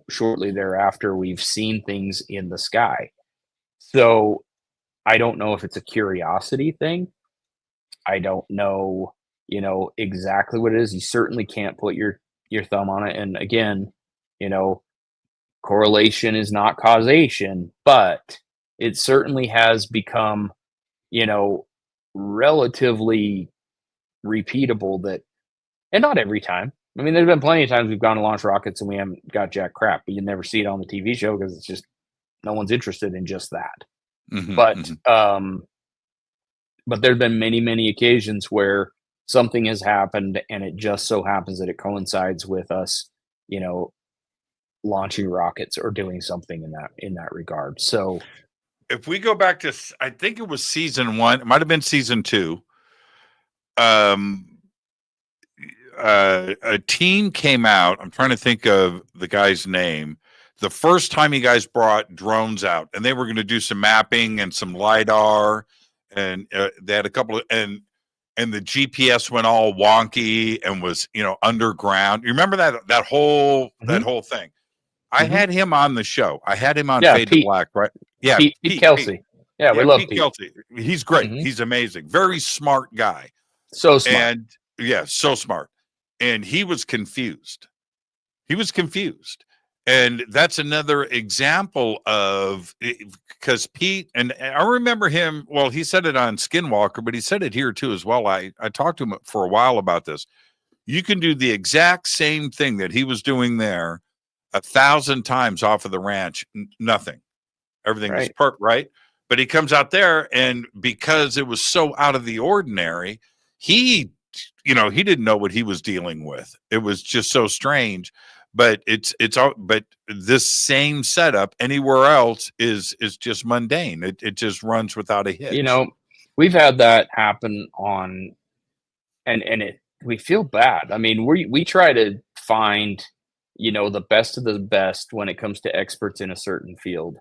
shortly thereafter, we've seen things in the sky. So I don't know if it's a curiosity thing. I don't know, exactly what it is. You certainly can't put your thumb on it. And again, correlation is not causation, but it certainly has become, relatively repeatable that, and not every time. I mean, there's been plenty of times we've gone to launch rockets and we haven't got jack crap, but you never see it on the TV show because it's just no one's interested in just that. Mm-hmm, But there've been many occasions where something has happened, and it just so happens that it coincides with us, launching rockets or doing something in that regard. So, if we go back to, I think it was season 1, it might have been season 2. A team came out. I'm trying to think of the guy's name the first time you guys brought drones out, and they were going to do some mapping and some LiDAR, and they had a couple of, and the GPS went all wonky and was, underground. You remember that whole thing? I had him on the show. I had him on Fade to Black, right? Yeah, Pete Kelsey. Yeah, we love Pete Kelsey. He's great. He's amazing. Very smart guy. So smart. And so smart. And he was confused. And that's another example of, because Pete, and I remember him, well, he said it on Skinwalker, but he said it here too as well. I talked to him for a while about this. You can do the exact same thing that he was doing there 1,000 times off of the ranch. Nothing. Everything was perfect, right? But he comes out there, and because it was so out of the ordinary, he didn't know what he was dealing with. It was just so strange. But but this same setup anywhere else is just mundane. It just runs without a hitch. We've had that happen on, and we feel bad. I mean, we try to find, the best of the best when it comes to experts in a certain field,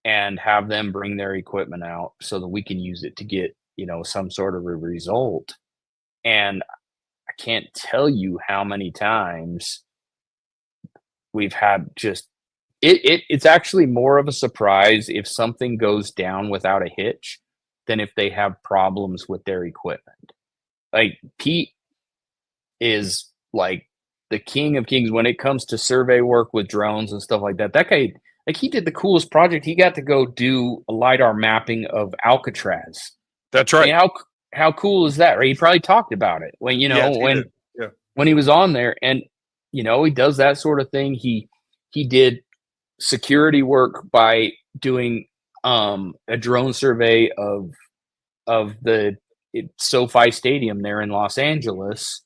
and have them bring their equipment out so that we can use it to get, some sort of a result. And I can't tell you how many times we've had just it's actually more of a surprise if something goes down without a hitch than if they have problems with their equipment. Like, Pete is like the king of kings when it comes to survey work with drones and stuff like that. That guy, like, he did the coolest project. He got to go do a LiDAR mapping of Alcatraz. That's right. I mean, how cool is that? Right? He probably talked about it when when he was on there, and he does that sort of thing. He did security work by doing a drone survey of the SoFi Stadium there in Los Angeles,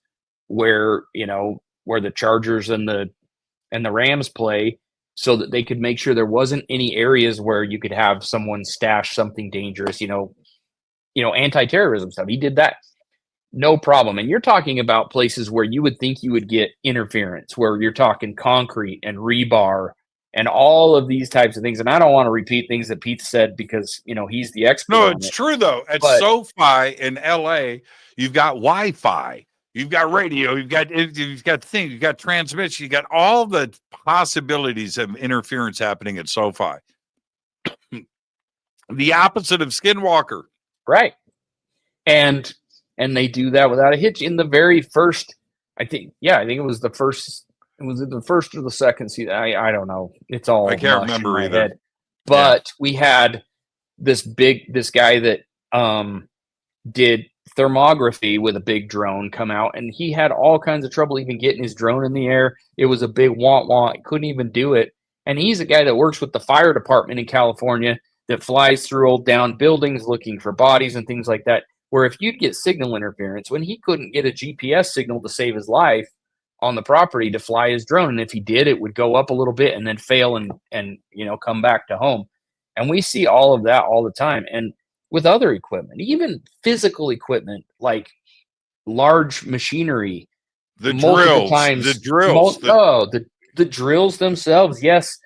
where the Chargers and the Rams play, so that they could make sure there wasn't any areas where you could have someone stash something dangerous, anti-terrorism stuff. He did that. No problem. And you're talking about places where you would think you would get interference, where you're talking concrete and rebar and all of these types of things. And I don't want to repeat things that Pete said because, he's the expert. No, it's true, though. At SoFi in LA, you've got Wi-Fi, you've got radio, you've got things, you've got transmission, you got all the possibilities of interference happening at SoFi. The opposite of Skinwalker. Right. And they do that without a hitch in the very first, I think it was the first. Was it the first or the second season? I don't know. It's all, I can't remember either. Head. But we had this guy that did thermography with a big drone come out, and he had all kinds of trouble even getting his drone in the air. It was a big wah-wah. He couldn't even do it. And he's a guy that works with the fire department in California that flies through old down buildings looking for bodies and things like that, where if you'd get signal interference, when he couldn't get a GPS signal to save his life on the property to fly his drone, and if he did, it would go up a little bit and then fail and come back to home. And we see all of that all the time. And with other equipment, even physical equipment like large machinery, the drills themselves, yes.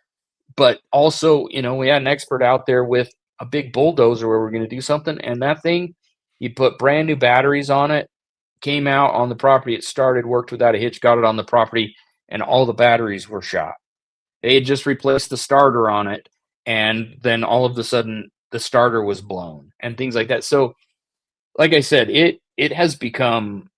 But also, we had an expert out there with a big bulldozer where we're going to do something, and that thing, you put brand new batteries on it, came out on the property, it started, worked without a hitch, got it on the property, and all the batteries were shot. They had just replaced the starter on it, and then all of a sudden the starter was blown and things like that. So, like I said, it has become,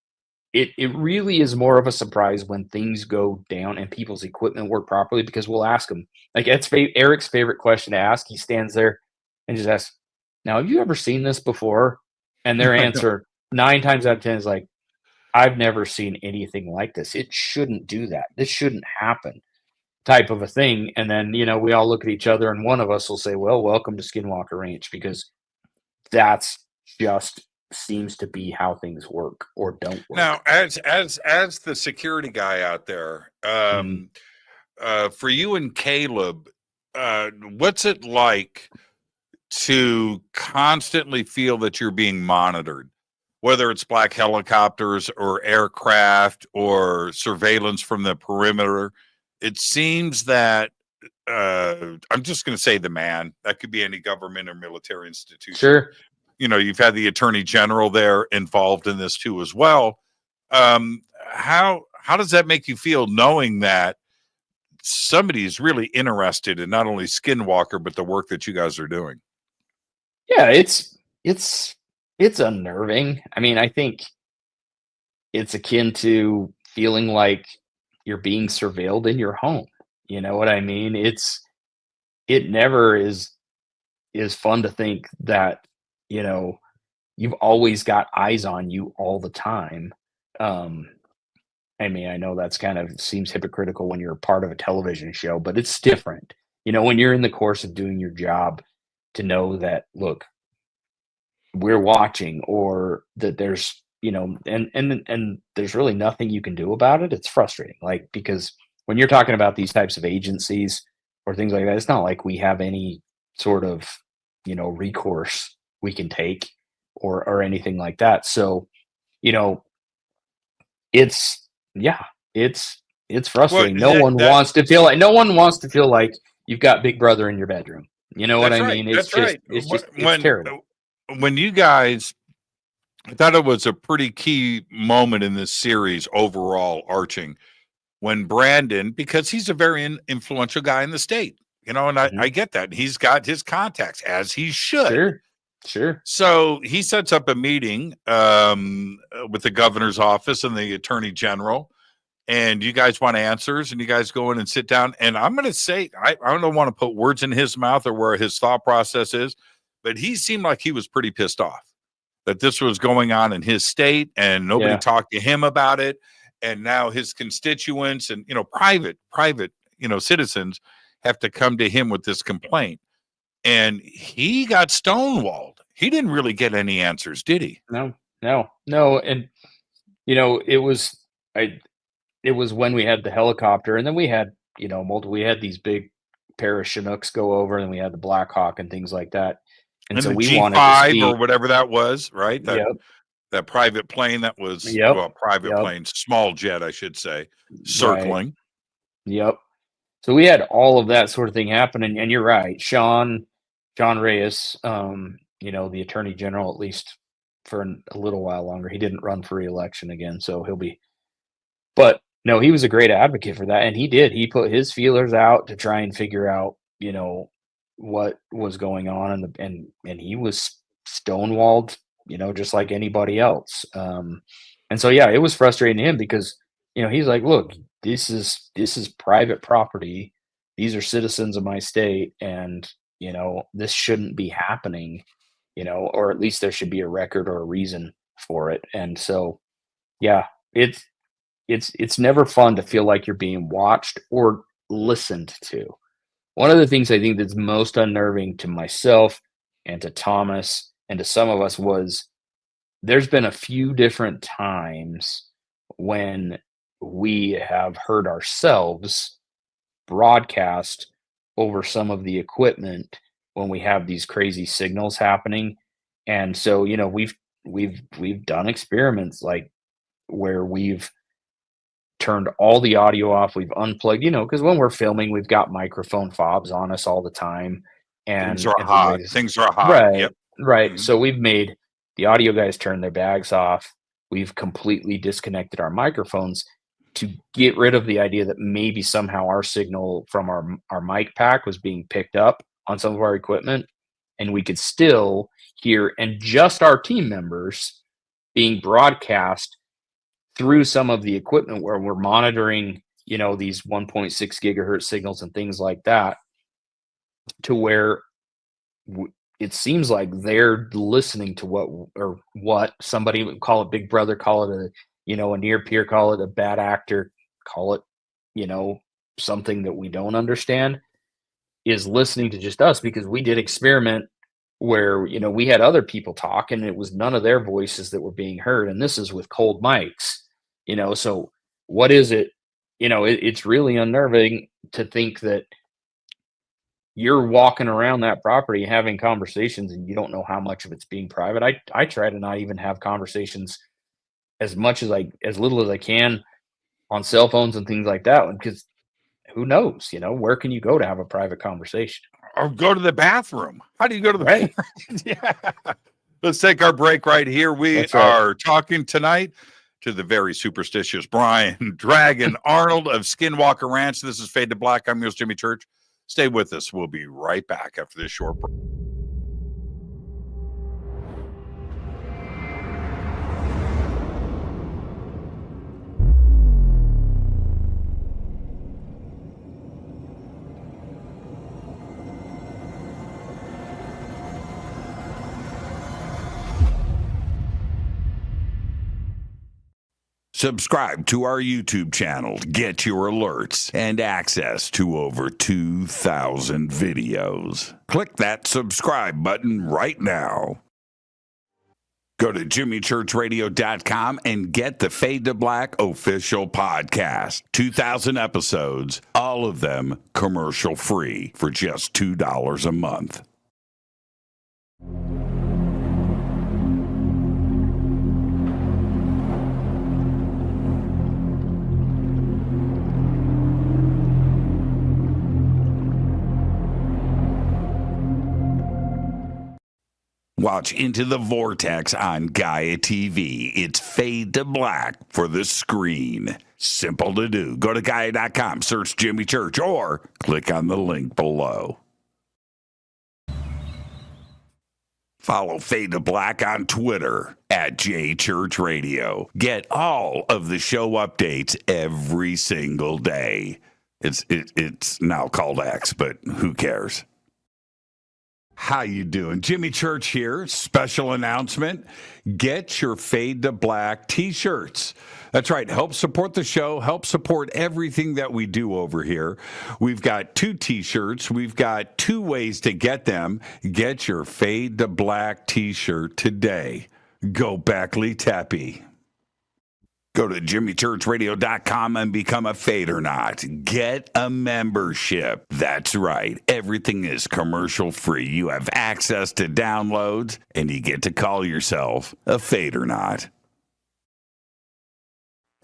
it really is more of a surprise when things go down and people's equipment work properly, because we'll ask them, like, it's Eric's favorite question to ask. He stands there and just asks, "Now, have you ever seen this before?" And their answer 9 times out of 10 is like, "I've never seen anything like this. It shouldn't do that. This shouldn't happen," type of a thing. And then, we all look at each other and one of us will say, "Well, welcome to Skinwalker Ranch," because that's just seems to be how things work or don't work. Now, as the security guy out there, for you and Caleb, what's it like to constantly feel that you're being monitored, whether it's black helicopters or aircraft or surveillance from the perimeter? It seems that I'm just going to say the man. That could be any government or military institution. Sure. You've had the attorney general there involved in this too as well. How does that make you feel, knowing that somebody is really interested in not only Skinwalker but the work that you guys are doing? Yeah, it's unnerving. I mean, I think it's akin to feeling like you're being surveilled in your home. You know what I mean? It never is fun to think that, you've always got eyes on you all the time. Um, I mean, I know that's kind of seems hypocritical when you're a part of a television show, but it's different. When you're in the course of doing your job, to know that, look, we're watching, or that there's, and there's really nothing you can do about it. It's frustrating. Like, because when you're talking about these types of agencies or things like that, it's not like we have any sort of, recourse we can take or anything like that. So, it's, yeah, it's frustrating. Well, No one wants to feel like you've got Big Brother in your bedroom. You know what I mean? It's That's just, right. it's terrible. When you guys, I thought it was a pretty key moment in this series overall, arching, when Brandon, because he's a very influential guy in the state, and I get that. He's got his contacts, as he should. Sure. So he sets up a meeting with the governor's office and the attorney general, and you guys want answers, and you guys go in and sit down. And I'm going to say, I don't want to put words in his mouth or where his thought process is, but he seemed like he was pretty pissed off that this was going on in his state and nobody talked to him about it. And now his constituents and, private, citizens have to come to him with this complaint. And he got stonewalled. He didn't really get any answers, did he? No. And, it was when we had the helicopter, and then we had, we had these big pair of Chinooks go over, and we had the Black Hawk and things like that. And so we G5 wanted to see, or whatever that was, right? That private plane that was, plane, small jet, I should say, circling. Right. Yep. So we had all of that sort of thing happen. And you're right. John Reyes, the attorney general, at least for a little while longer, he didn't run for re-election again. So but no, he was a great advocate for that. And he put his feelers out to try and figure out, what was going on. And he was stonewalled, just like anybody else. And so, yeah, it was frustrating to him because, he's like, look, this is private property. These are citizens of my state. And, this shouldn't be happening, or at least there should be a record or a reason for it. And so, yeah, it's never fun to feel like you're being watched or listened to. One of the things I think that's most unnerving to myself and to Thomas and to some of us was there's been a few different times when we have heard ourselves broadcast over some of the equipment when we have these crazy signals happening. And so, we've done experiments like where we've turned all the audio off, we've unplugged, because when we're filming, we've got microphone fobs on us all the time. And things are hot. Right. Yep. Right. Mhm. So we've made the audio guys turn their bags off. We've completely disconnected our microphones to get rid of the idea that maybe somehow our signal from our mic pack was being picked up on some of our equipment, and we could still hear, and just our team members being broadcast through some of the equipment where we're monitoring, these 1.6 gigahertz signals and things like that, to where it seems like they're listening to what somebody would call it Big Brother, call it a near peer, call it a bad actor, call it, something that we don't understand, is listening to just us, because we did experiment where, we had other people talk and it was none of their voices that were being heard. And this is with cold mics, so what is it? It's really unnerving to think that you're walking around that property having conversations and you don't know how much of it's being private. I try to not even have conversations as little as I can on cell phones and things like that, because who knows? Where can you go to have a private conversation? Or go to the bathroom. How do you go to the Right. Yeah. Let's take our break right here. We That's right. are talking tonight to the very superstitious Brian Dragon Arnold of Skinwalker Ranch. This is Fade to Black. I'm your host, Jimmy Church. Stay with us. We'll be right back after this short break. Subscribe to our YouTube channel to get your alerts and access to over 2,000 videos. Click that subscribe button right now. Go to jimmychurchradio.com and get the Fade to Black official podcast. 2,000 episodes, all of them commercial free for just $2 a month. Watch Into the Vortex on Gaia TV. It's Fade to Black for the screen. Simple to do. Go to Gaia.com, search Jimmy Church, or click on the link below. Follow Fade to Black on Twitter at JChurchRadio. Get all of the show updates every single day. It's now called X, but who cares? How you doing? Jimmy Church here. Special announcement. Get your Fade to Black t-shirts. That's right. Help support the show. Help support everything that we do over here. We've got 2 t-shirts. We've got 2 ways to get them. Get your Fade to Black t-shirt today. Go Backley Tappy. Go to jimmychurchradio.com and become a Fadernaut. Get a membership. That's right. Everything is commercial free. You have access to downloads, and you get to call yourself a Fadernaut.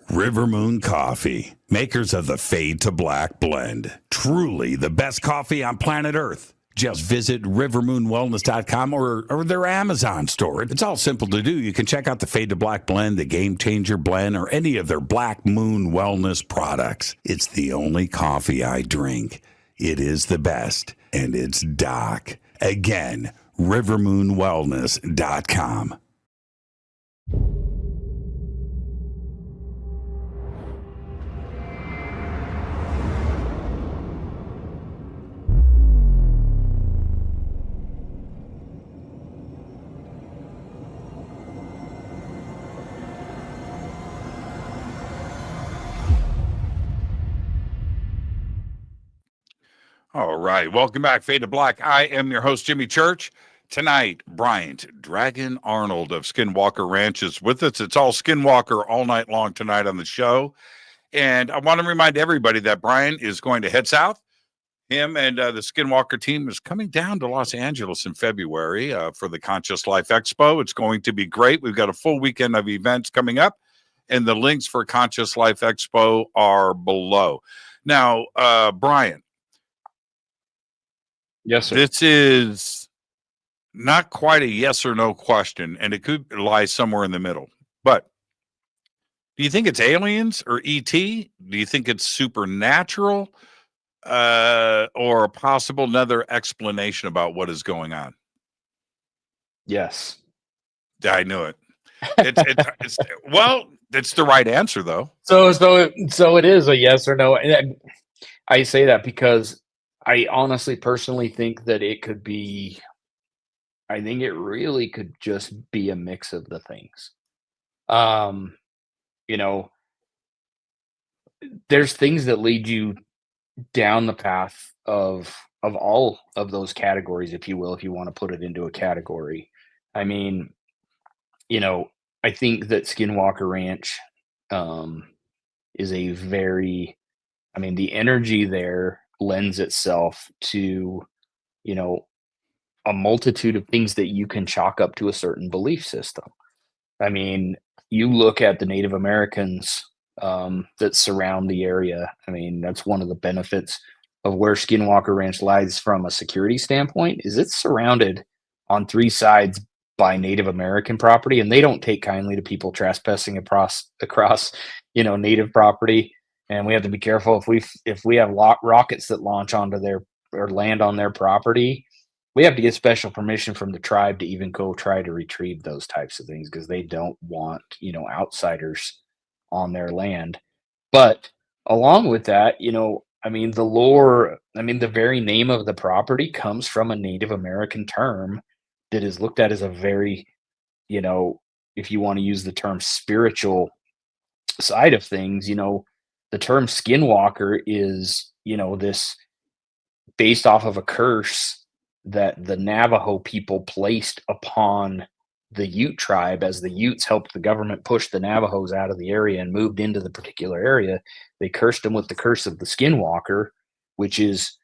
River Moon Coffee, makers of the Fade to Black blend. Truly the best coffee on planet Earth. Just visit rivermoonwellness.com or their Amazon store. It's all simple to do. You can check out the Fade to Black blend, the Game Changer blend, or any of their Black Moon Wellness products. It's the only coffee I drink. It is the best, and it's Doc. Again, rivermoonwellness.com. All right. Welcome back, Fade to Black. I am your host, Jimmy Church. Tonight, Bryant Dragon Arnold of Skinwalker Ranch is with us. It's all Skinwalker all night long tonight on the show. And I want to remind everybody that Bryant is going to head south. Him and the Skinwalker team is coming down to Los Angeles in February for the Conscious Life Expo. It's going to be great. We've got a full weekend of events coming up, and the links for Conscious Life Expo are below. Now, Bryant. Yes, sir. This is not quite a yes or no question, and it could lie somewhere in the middle. But do you think it's aliens or ET? Do you think it's supernatural or a possible another explanation about what is going on? Yes. I knew it. It's well, it's the right answer, though. So it is a yes or no. And I say that because I honestly, personally think that it could be, I think it really could just be a mix of the things. There's things that lead you down the path of all of those categories, if you will, if you want to put it into a category. I mean, I think that Skinwalker Ranch is a very, the energy there lends itself to, a multitude of things that you can chalk up to a certain belief system. I mean, you look at the Native Americans that surround the area. I mean, that's one of the benefits of where Skinwalker Ranch lies from a security standpoint is it's surrounded on three sides by Native American property, and they don't take kindly to people trespassing across native property. And we have to be careful if we have rockets that launch onto their or land on their property. We have to get special permission from the tribe to even go try to retrieve those types of things because they don't want outsiders on their land. But along with that, I mean, the lore, I mean, the very name of the property comes from a Native American term that is looked at as a very, if you want to use the term spiritual side of things, the term skinwalker is, this based off of a curse that the Navajo people placed upon the Ute tribe as the Utes helped the government push the Navajos out of the area and moved into the particular area. They cursed them with the curse of the skinwalker, which is,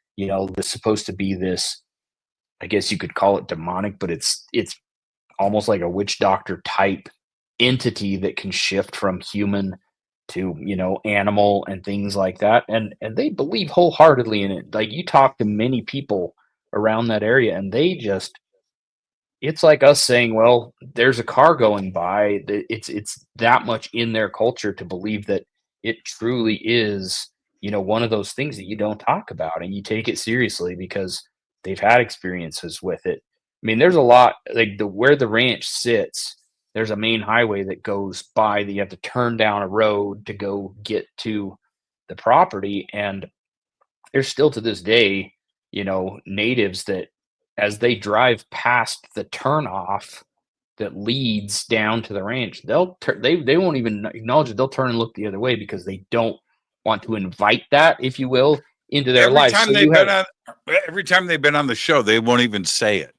supposed to be this, I guess you could call it demonic, but it's almost like a witch doctor type entity that can shift from human to animal and things like that, and they believe wholeheartedly in it. Like, you talk to many people around that area and it's like us saying, well, there's a car going by. It's that much in their culture to believe that it truly is one of those things that you don't talk about and you take it seriously because they've had experiences with it. I mean, there's a lot, like where the ranch sits, there's a main highway that goes by that you have to turn down a road to go get to the property. And there's still to this day, natives that as they drive past the turnoff that leads down to the ranch, they won't even acknowledge it. They'll turn and look the other way because they don't want to invite that, if you will, into their life. Every time they've been on the show, they won't even say it.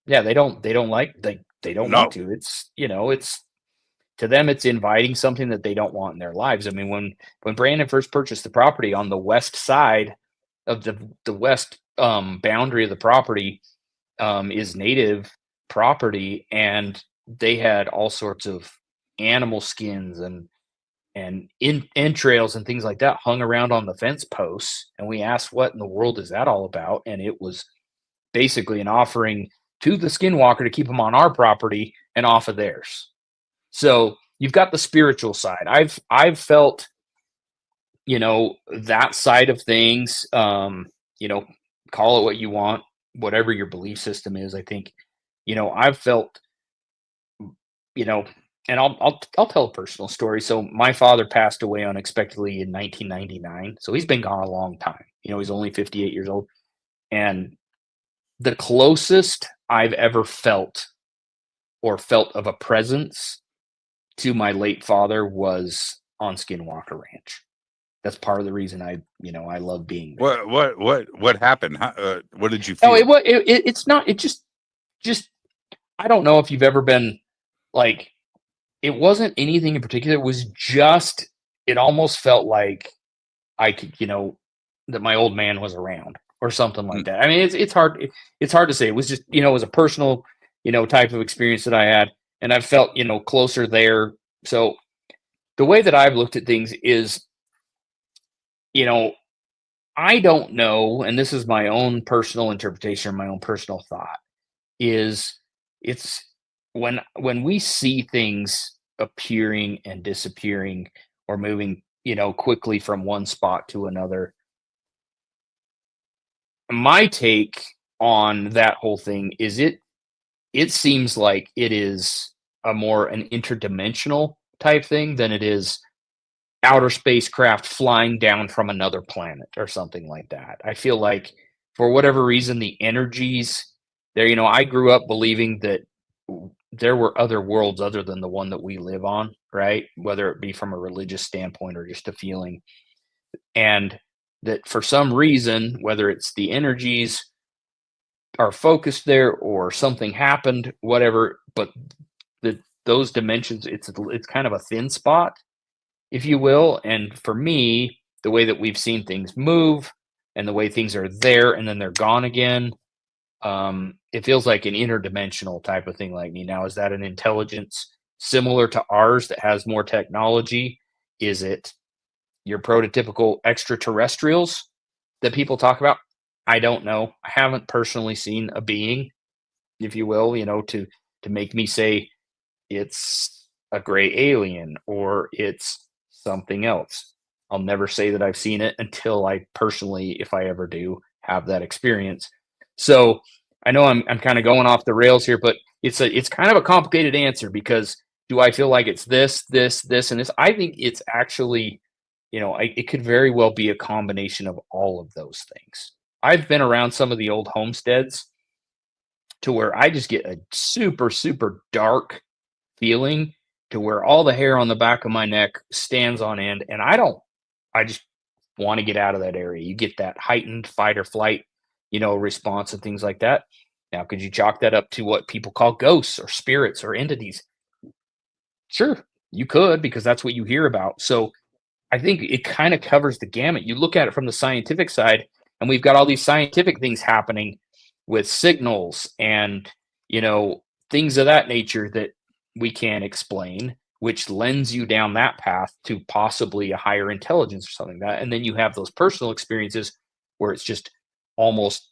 Yeah, they don't want to. It's it's to them, it's inviting something that they don't want in their lives. I mean, when Brandon first purchased the property on the west side of the west boundary of the property is native property, and they had all sorts of animal skins and entrails and things like that hung around on the fence posts. And we asked, what in the world is that all about? And it was basically an offering to the skinwalker to keep them on our property and off of theirs. So you've got the spiritual side. I've felt, that side of things, call it what you want, whatever your belief system is. I think, I've felt, and I'll tell a personal story. So my father passed away unexpectedly in 1999. So he's been gone a long time. He's only 58 years old. And the closest I've ever felt of a presence to my late father was on Skinwalker Ranch. That's part of the reason I love being there. What happened? What did you feel? No, it's not. It just I don't know if you've ever been like. It wasn't anything in particular. It was just. It almost felt like I could, that my old man was around or something like that. I mean, it's hard. It's hard to say. It was just, it was a personal, type of experience that I had, and I felt, closer there. So the way that I've looked at things is, I don't know, and this is my own personal interpretation, my own personal thought, is it's when we see things appearing and disappearing or moving, quickly from one spot to another. My take on that whole thing is it seems like it is an interdimensional type thing than it is outer spacecraft flying down from another planet or something like that. I feel like for whatever reason, the energies there, I grew up believing that there were other worlds other than the one that we live on, right? Whether it be from a religious standpoint or just a feeling. And that for some reason, whether it's the energies are focused there or something happened, whatever, but those dimensions, it's kind of a thin spot, if you will. And for me, the way that we've seen things move and the way things are there and then they're gone again, it feels like an interdimensional type of thing like me. Now, is that an intelligence similar to ours that has more technology Is it your prototypical extraterrestrials that people talk about? I don't know. I haven't personally seen a being, if you will, to make me say it's a gray alien or it's something else. I'll never say that I've seen it until I personally, if I ever do, have that experience. So I know I'm kind of going off the rails here, but it's kind of a complicated answer, because do I feel like it's this, and this? I think it's actually, it could very well be a combination of all of those things. I've been around some of the old homesteads to where I just get a super, super dark feeling, to where all the hair on the back of my neck stands on end, and I just want to get out of that area. You get that heightened fight or flight, response and things like that. Now, could you chalk that up to what people call ghosts or spirits or entities? Sure, you could, because that's what you hear about. So I think it kind of covers the gamut. You look at it from the scientific side, and we've got all these scientific things happening with signals and, things of that nature that we can't explain, which lends you down that path to possibly a higher intelligence or something like that. And then you have those personal experiences where it's just almost,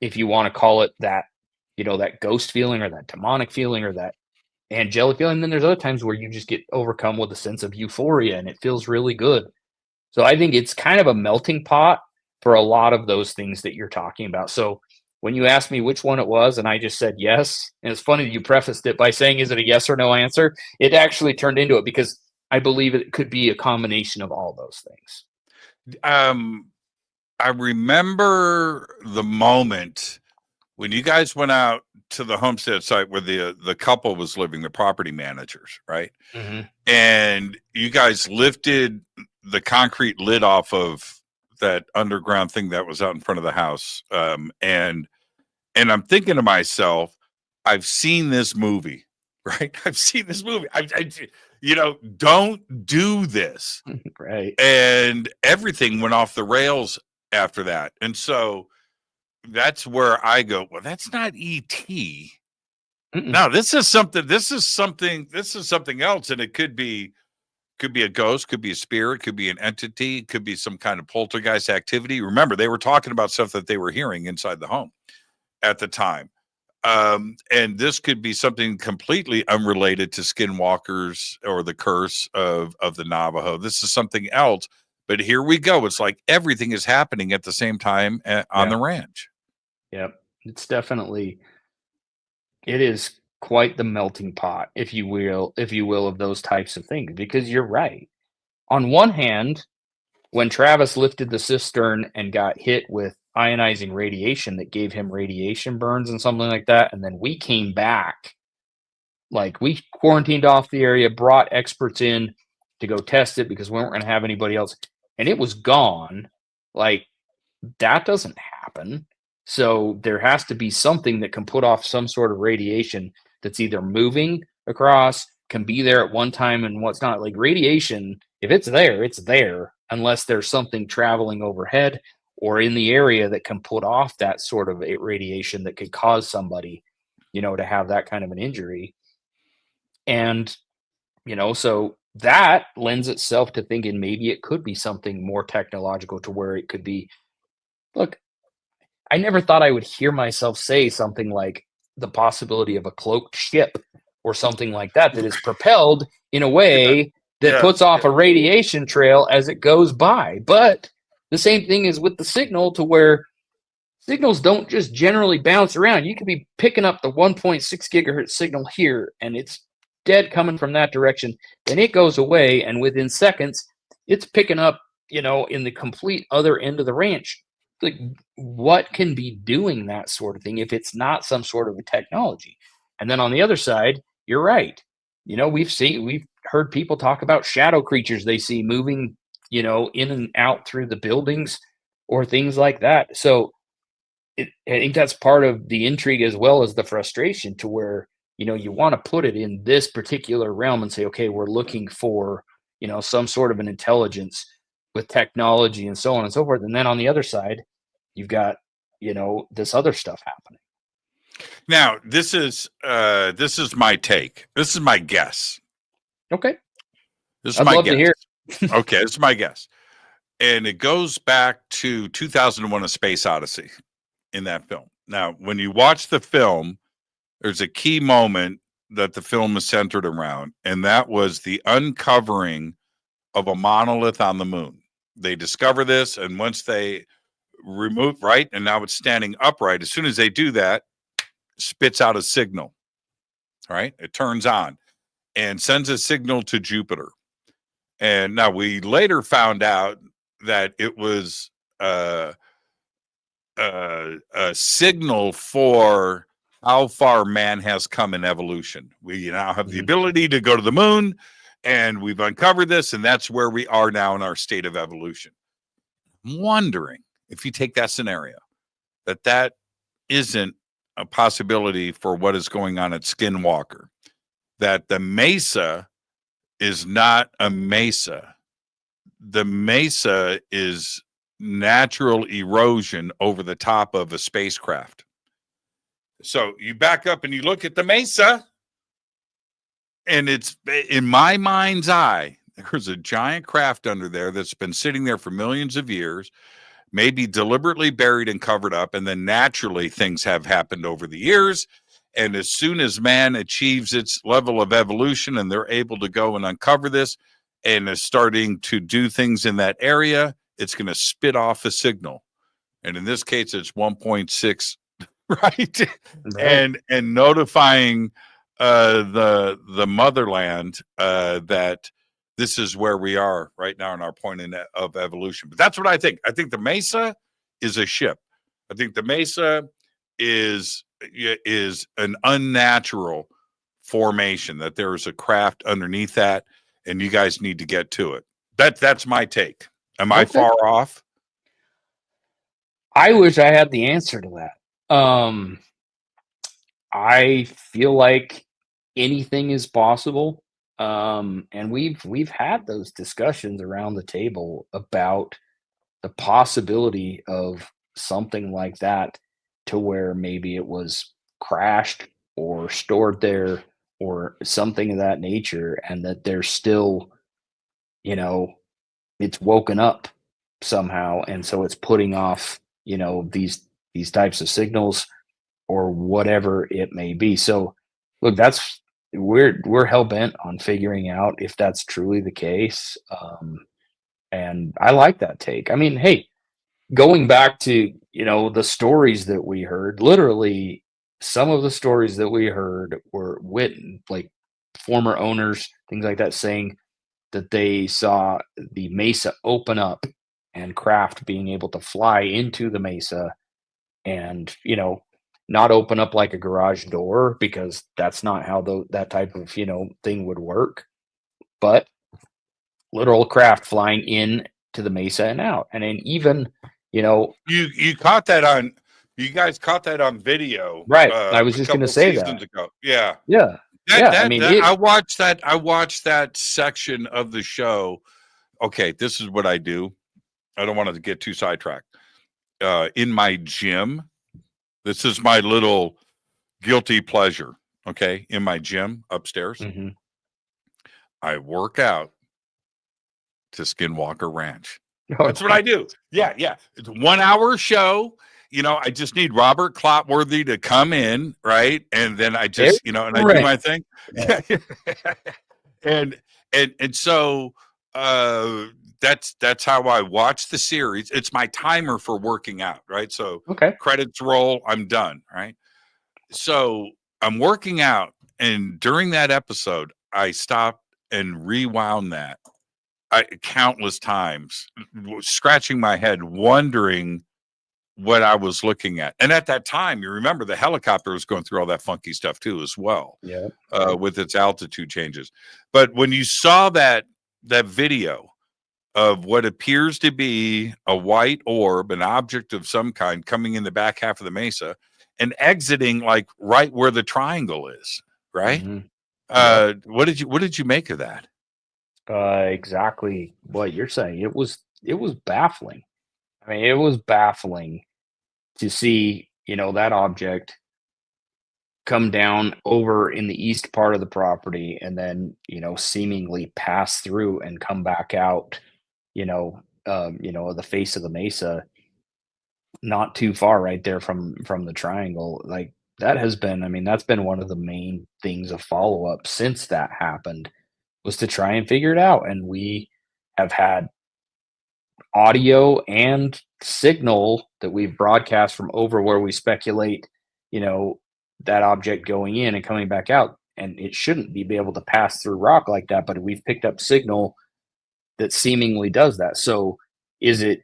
if you want to call it that, that ghost feeling or that demonic feeling or that angelic feeling. And then there's other times where you just get overcome with a sense of euphoria and it feels really good. So I think it's kind of a melting pot for a lot of those things that you're talking about. So when you asked me which one it was, and I just said yes, and it's funny that you prefaced it by saying, is it a yes or no answer? It actually turned into it, because I believe it could be a combination of all those things. I remember the moment when you guys went out to the homestead site where the couple was living, the property managers, right? Mm-hmm. And you guys lifted the concrete lid off of that underground thing that was out in front of the house. And I'm thinking to myself, I've seen this movie, right? I've seen this movie. Don't do this. Right. And everything went off the rails after that. And so that's where I go, well, that's not E.T. No, this is something else. And it could be a ghost, could be a spirit, could be an entity, could be some kind of poltergeist activity. Remember, they were talking about stuff that they were hearing inside the home at the time. And this could be something completely unrelated to skinwalkers or the curse of the Navajo. This is something else. But here we go. It's like everything is happening at the same time on the ranch. Yep. It's definitely, it is quite the melting pot, if you will, of those types of things, because you're right. On one hand, when Travis lifted the cistern and got hit with ionizing radiation that gave him radiation burns and something like that, and then we came back, like we quarantined off the area, brought experts in to go test it because we weren't going to have anybody else, and it was gone. Like, that doesn't happen. So there has to be something that can put off some sort of radiation that's either moving across, can be there at one time and what's not. Like radiation, if it's there, unless there's something traveling overhead or in the area that can put off that sort of radiation that could cause somebody, to have that kind of an injury. And, so that lends itself to thinking maybe it could be something more technological, to where it could be, look, I never thought I would hear myself say something like the possibility of a cloaked ship or something like that is propelled in a way that puts off a radiation trail as it goes by. But the same thing is with the signal, to where signals don't just generally bounce around. You could be picking up the 1.6 gigahertz signal here, and it's dead coming from that direction. Then it goes away, and within seconds, it's picking up, in the complete other end of the ranch. Like, what can be doing that sort of thing if it's not some sort of a technology? And then on the other side, you're right. We've heard people talk about shadow creatures they see moving, in and out through the buildings or things like that. So I think that's part of the intrigue as well as the frustration, to where, you want to put it in this particular realm and say, okay, we're looking for, some sort of an intelligence with technology and so on and so forth. And then on the other side, you've got, this other stuff happening. Now, this is my take. This is my guess. Okay. This is I'd my love guess. to hear. Okay, it's my guess. And it goes back to 2001: A Space Odyssey in that film. Now, when you watch the film, there's a key moment that the film is centered around, and that was the uncovering of a monolith on the moon. They discover this, and once they remove, right, and now it's standing upright, as soon as they do that, spits out a signal, right? It turns on and sends a signal to Jupiter. And now we later found out that it was a signal for how far man has come in evolution. We now have the ability to go to the moon, and we've uncovered this, and that's where we are now in our state of evolution. I'm wondering if you take that scenario, that isn't a possibility for what is going on at Skinwalker, that the mesa is not a mesa. The mesa is natural erosion over the top of a spacecraft. So you back up and you look at the mesa, and it's, in my mind's eye, there's a giant craft under there that's been sitting there for millions of years, maybe deliberately buried and covered up, and then naturally things have happened over the years. And as soon as man achieves its level of evolution and they're able to go and uncover this and is starting to do things in that area, it's going to spit off a signal. And in this case, it's 1.6, right? And notifying the motherland that this is where we are right now in our point of evolution. But that's what I think. I think the mesa is a ship. I think the mesa is an unnatural formation, that there is a craft underneath that, and you guys need to get to it. That's my take. Am I far off? I wish I had the answer to that. I feel like anything is possible. And we've had those discussions around the table about the possibility of something like that, to where maybe it was crashed or stored there or something of that nature, and that there's still, it's woken up somehow, and so it's putting off, these types of signals or whatever it may be. So look, we're hell bent on figuring out if that's truly the case. And I like that take. I mean, hey, going back to, the stories that we heard, literally some of the stories that we heard were like former owners, things like that, saying that they saw the mesa open up and craft being able to fly into the mesa, and, not open up like a garage door, because that's not how that type of, thing would work, but literal craft flying in to the mesa and out. And then even, you caught that on, you guys caught that on video, right? I was just going to say that. Ago. Yeah. I watched that section of the show. Okay, this is what I do. I don't want to get too sidetracked. In my gym, this is my little guilty pleasure. Okay, in my gym upstairs, I work out to Skinwalker Ranch. That's what I do. Yeah. It's a 1 hour show. I just need Robert Clotworthy to come in, right? And then I just, and I do my thing. Yeah. and so that's how I watch the series. It's my timer for working out, right? So credits roll, I'm done, right? So I'm working out, and during that episode, I stopped and rewound that countless times, scratching my head, wondering what I was looking at. And at that time, you remember the helicopter was going through all that funky stuff too, as well, with its altitude changes. But when you saw that video of what appears to be a white orb, an object of some kind, coming in the back half of the mesa and exiting like right where the triangle is, right? What did you make of that? Exactly what you're saying. It was baffling. I mean, it was baffling to see, that object come down over in the east part of the property and then, seemingly pass through and come back out, the face of the mesa, not too far right there from the triangle. Like that has been, I mean, that's been one of the main things of follow up since that happened, was to try and figure it out. And we have had audio and signal that we've broadcast from over where we speculate, that object going in and coming back out. And it shouldn't be able to pass through rock like that, but we've picked up signal that seemingly does that. So is it,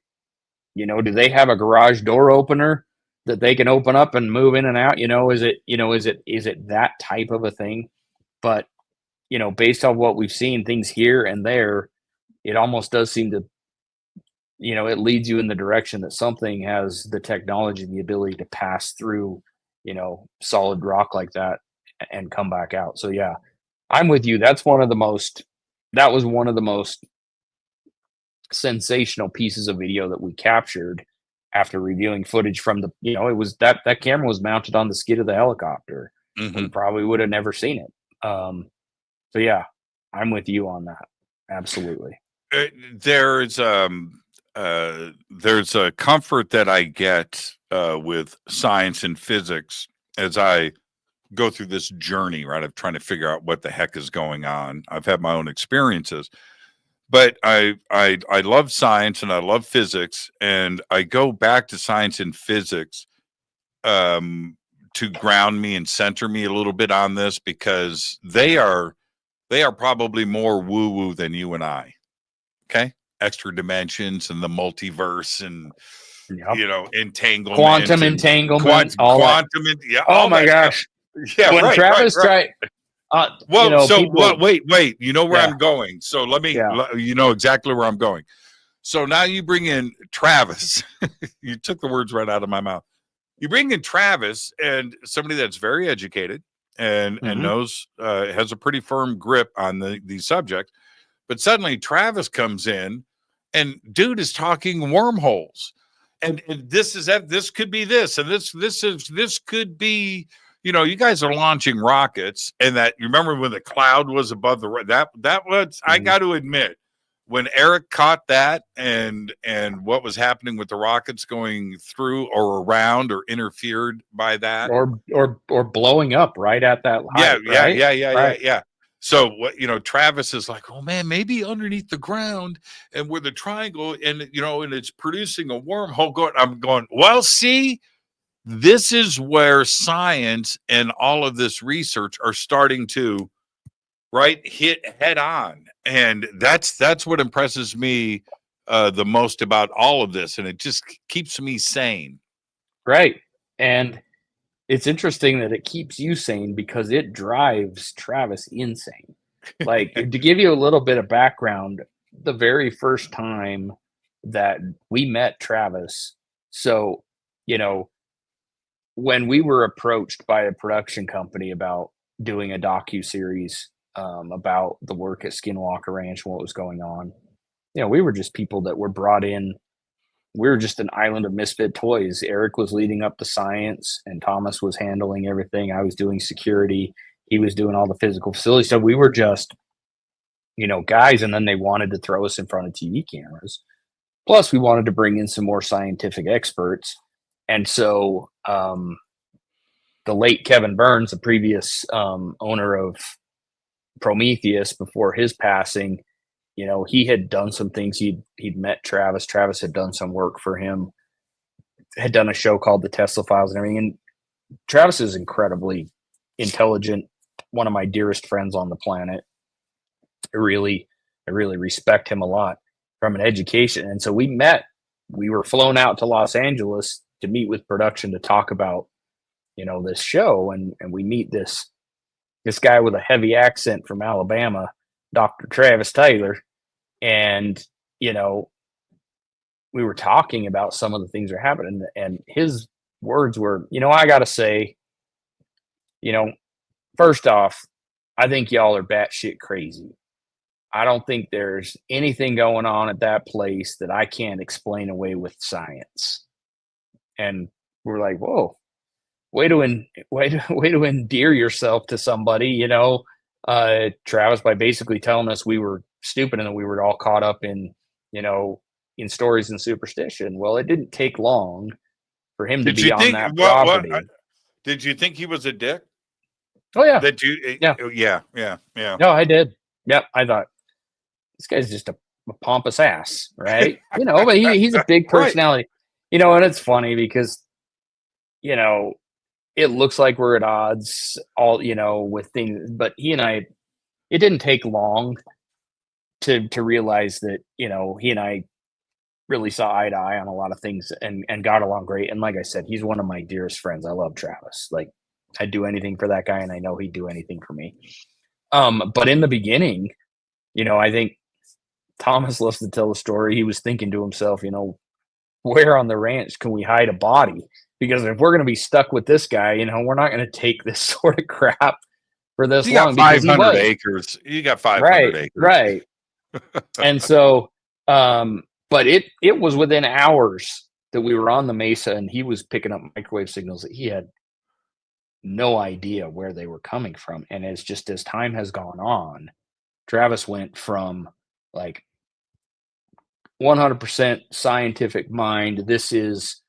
do they have a garage door opener that they can open up and move in and out? Is it that type of a thing? But, based on what we've seen, things here and there, it almost does seem to, it leads you in the direction that something has the technology, the ability to pass through, solid rock like that and come back out. So yeah, I'm with you. That was one of the most sensational pieces of video that we captured after reviewing footage from it was that camera was mounted on the skid of the helicopter. We probably would have never seen it. So yeah, I'm with you on that. Absolutely. There's a comfort that I get with science and physics as I go through this journey, right, of trying to figure out what the heck is going on. I've had my own experiences, but I love science and I love physics, and I go back to science and physics to ground me and center me a little bit on this, because they are probably more woo-woo than you and I. Okay? Extra dimensions and the multiverse and entanglement, quantum entanglement, oh my gosh. Yeah, when right, Travis right. Wait, you know where Yeah. I'm going. So let me, you know exactly where I'm going. So now you bring in Travis. You took the words right out of my mouth. You bring in Travis, and somebody that's very educated and knows, has a pretty firm grip on these subjects. But suddenly Travis comes in, and dude is talking wormholes, and this could be this, and this could be, you guys are launching rockets, and that, you remember when the cloud was above that was, I got to admit, when Eric caught that and what was happening with the rockets going through or around or interfered by that, or blowing up right at that height, yeah. So what, Travis is like, oh man, maybe underneath the ground and where the triangle, and and it's producing a wormhole. I'm going, well, see, this is where science and all of this research are starting to hit head on. And that's what impresses me the most about all of this. And it just keeps me sane. Right. And it's interesting that it keeps you sane because it drives Travis insane. Like, to give you a little bit of background, the very first time that we met Travis, so, when we were approached by a production company about doing a docuseries about the work at Skinwalker Ranch and what was going on, we were just people that were brought in. We were just an island of misfit toys. Eric was leading up the science, and Thomas was handling everything. I was doing security. He was doing all the physical facilities. So we were just, guys, and then they wanted to throw us in front of TV cameras. Plus, we wanted to bring in some more scientific experts. And so the late Kevin Burns, the previous owner of Prometheus before his passing, he had done some things. He'd met Travis. Travis had done some work for him, had done a show called The Tesla Files and everything. And Travis is incredibly intelligent, one of my dearest friends on the planet. I really respect him a lot from an education. And so we were flown out to Los Angeles to meet with production to talk about, this show. And we meet this guy with a heavy accent from Alabama, Dr. Travis Taylor. And, we were talking about some of the things that are happening, and his words were, I got to say, first off, I think y'all are batshit crazy. I don't think there's anything going on at that place that I can't explain away with science. And we're like, whoa, way to endear yourself to somebody, Travis, by basically telling us we were stupid and that we were all caught up in, in stories and superstition. Well, it didn't take long for him to Did be you on think that what? property. Did you think he was a dick? Oh yeah, That you? Yeah. no, I did. Yep, I thought this guy's just a pompous ass, right? But he's a big Right. personality, and it's funny because, it looks like we're at odds all, with things, but he and I, it didn't take long to realize that, he and I really saw eye to eye on a lot of things and got along great. And like I said, he's one of my dearest friends. I love Travis. Like, I'd do anything for that guy, and I know he'd do anything for me. But in the beginning, I think Thomas loves to tell the story. He was thinking to himself, where on the ranch can we hide a body? Because if we're going to be stuck with this guy, we're not going to take this sort of crap for this You long. got Because 500 acres. You got 500 acres. Right. And so, but it was within hours that we were on the mesa, and he was picking up microwave signals that he had no idea where they were coming from. And as time has gone on, Travis went from like 100% scientific mind. This is,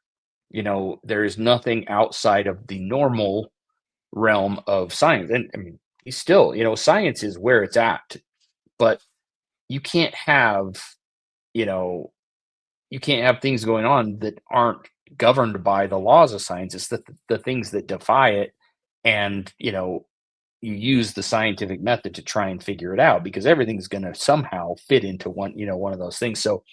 there is nothing outside of the normal realm of science. And I mean, he's still, science is where it's at, but you can't have, things going on that aren't governed by the laws of science. It's the things that defy it. And, you use the scientific method to try and figure it out, because everything's going to somehow fit into one of those things. So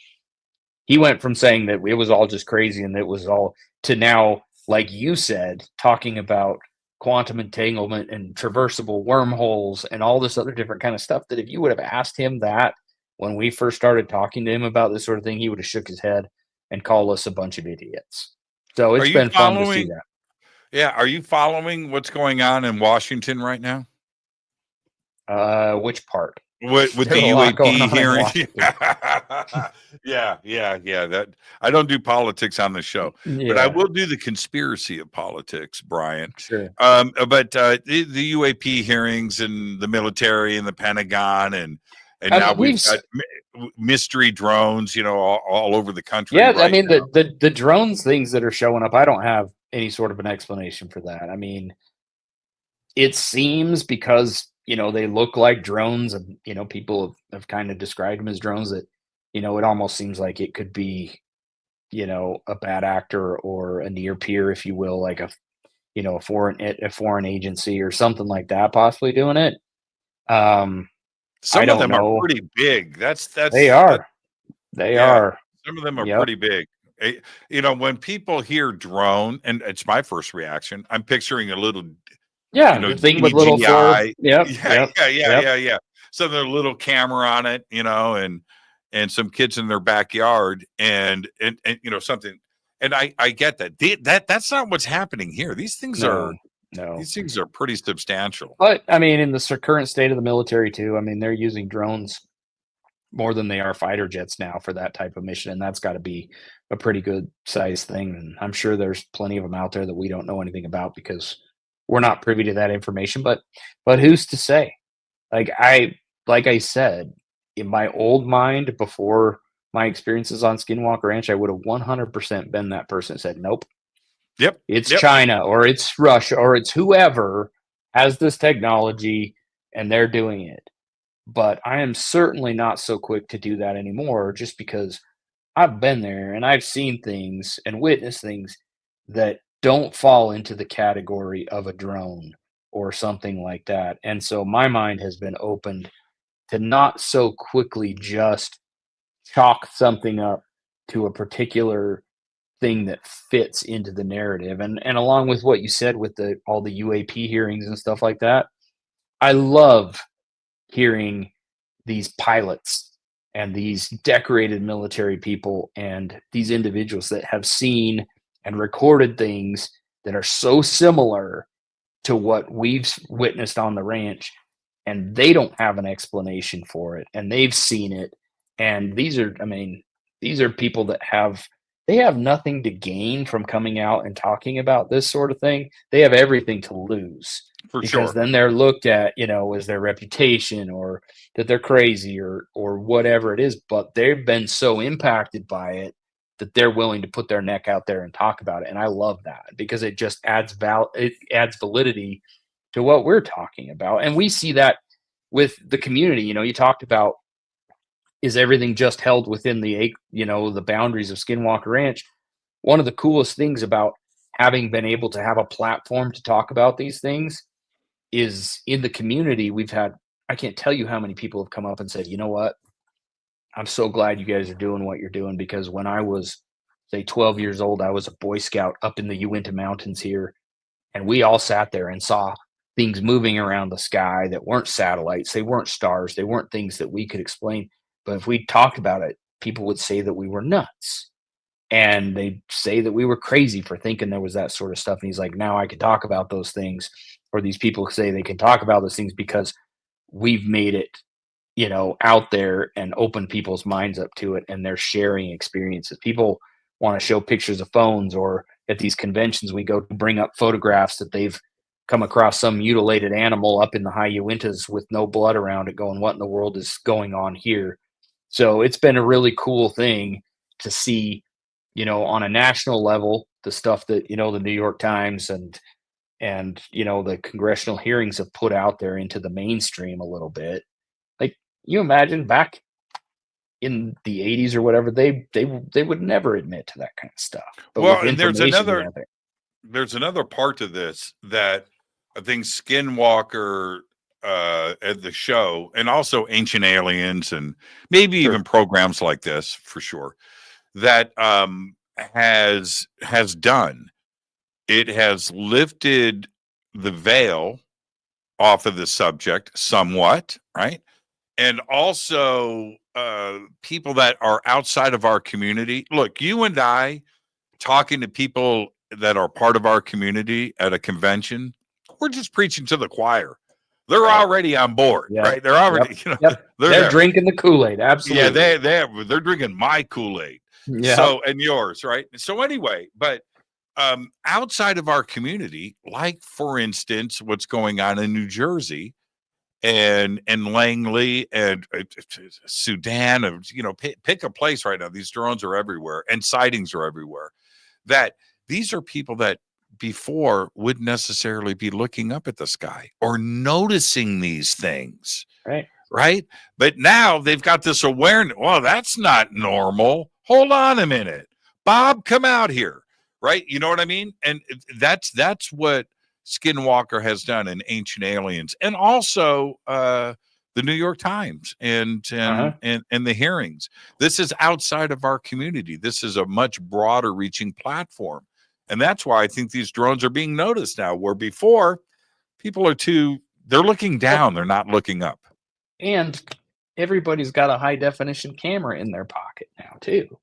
he went from saying that it was all just crazy and it was all, to now, like you said, talking about quantum entanglement and traversable wormholes and all this other different kind of stuff, that if you would have asked him that when we first started talking to him about this sort of thing, he would have shook his head and called us a bunch of idiots. So it's been fun to see that. Yeah. Are you following what's going on in Washington right now? Which part? With the UAP hearing? Yeah. That I don't do politics on the show, but I will do the conspiracy of politics, Bryant. Sure. But the UAP hearings and the military and the Pentagon and now we've got mystery drones, all over the country. Yeah, right now. the drones things that are showing up, I don't have any sort of an explanation for that. I mean, it seems because they look like drones, and people have kind of described them as drones, that it almost seems like it could be a bad actor or a near peer, if you will, like a foreign agency or something like that, possibly doing it. Some of them are pretty big. They are. Some of them are pretty big. When people hear drone, and it's my first reaction, I'm picturing a little, the thing with little DJI. Yeah. So there's a little camera on it, and some kids in their backyard, and something. And I get that. That's not what's happening here. These things are pretty substantial. But I mean, in the current state of the military too, I mean, they're using drones more than they are fighter jets now for that type of mission, and that's got to be a pretty good size thing. And I'm sure there's plenty of them out there that we don't know anything about because we're not privy to that information. But who's to say? Like I said, in my old mind, before my experiences on Skinwalker Ranch, I would have 100% been that person that said, nope. Yep. It's China or it's Russia or it's whoever has this technology and they're doing it. But I am certainly not so quick to do that anymore, just because I've been there and I've seen things and witnessed things that don't fall into the category of a drone or something like that. And so my mind has been opened to not so quickly just chalk something up to a particular thing that fits into the narrative. And along with what you said with all the UAP hearings and stuff like that, I love hearing these pilots and these decorated military people and these individuals that have seen and recorded things that are so similar to what we've witnessed on the ranch, and they don't have an explanation for it, and they've seen it. And these are people that have they have nothing to gain from coming out and talking about this sort of thing. They have everything to lose For because sure. then they're looked at, as their reputation or that they're crazy or whatever it is. But they've been so impacted by it that they're willing to put their neck out there and talk about it. And I love that because it just it adds validity to what we're talking about. And we see that with the community. You talked about, is everything just held within the boundaries of Skinwalker Ranch? One of the coolest things about having been able to have a platform to talk about these things is in the community. I can't tell you how many people have come up and said, you know what? I'm so glad you guys are doing what you're doing, because when I was, say, 12 years old, I was a Boy Scout up in the Uinta Mountains here, and we all sat there and saw things moving around the sky that weren't satellites, they weren't stars, they weren't things that we could explain. But if we talked about it, people would say that we were nuts. And they'd say that we were crazy for thinking there was that sort of stuff. And he's like, now I can talk about those things. Or these people say they can talk about those things because we've made it, out there and open people's minds up to it. And they're sharing experiences. People want to show pictures of phones, or at these conventions we go to, bring up photographs that they've come across some mutilated animal up in the high Uintas with no blood around it, going, what in the world is going on here? So it's been a really cool thing to see, on a national level, the stuff that, the New York Times and the congressional hearings have put out there into the mainstream a little bit. Like, you imagine back in the 80s or whatever, they would never admit to that kind of stuff. But Well, with and there's information, another part to this that I think Skinwalker at the show, and also Ancient Aliens, and maybe even programs like this for sure, that has done. It has lifted the veil off of the subject somewhat, right? And also people that are outside of our community. Look, you and I talking to people that are part of our community at a convention, we're just preaching to the choir. They're already on board, right? They're already, they're drinking the Kool-Aid. Absolutely. Yeah, they're drinking my Kool-Aid. Yeah. So, and yours, right? So anyway, but outside of our community, like for instance, what's going on in New Jersey and Langley and Sudan, and pick a place right now. These drones are everywhere and sightings are everywhere. That these are people that before wouldn't necessarily be looking up at the sky or noticing these things. Right. But now they've got this awareness. Well, that's not normal. Hold on a minute. Bob, come out here. Right. You know what I mean? And that's what Skinwalker has done in Ancient Aliens, and also the New York Times and the hearings. This is outside of our community. This is a much broader reaching platform. And that's why I think these drones are being noticed now, where before people they're looking down, they're not looking up. And everybody's got a high definition camera in their pocket now too.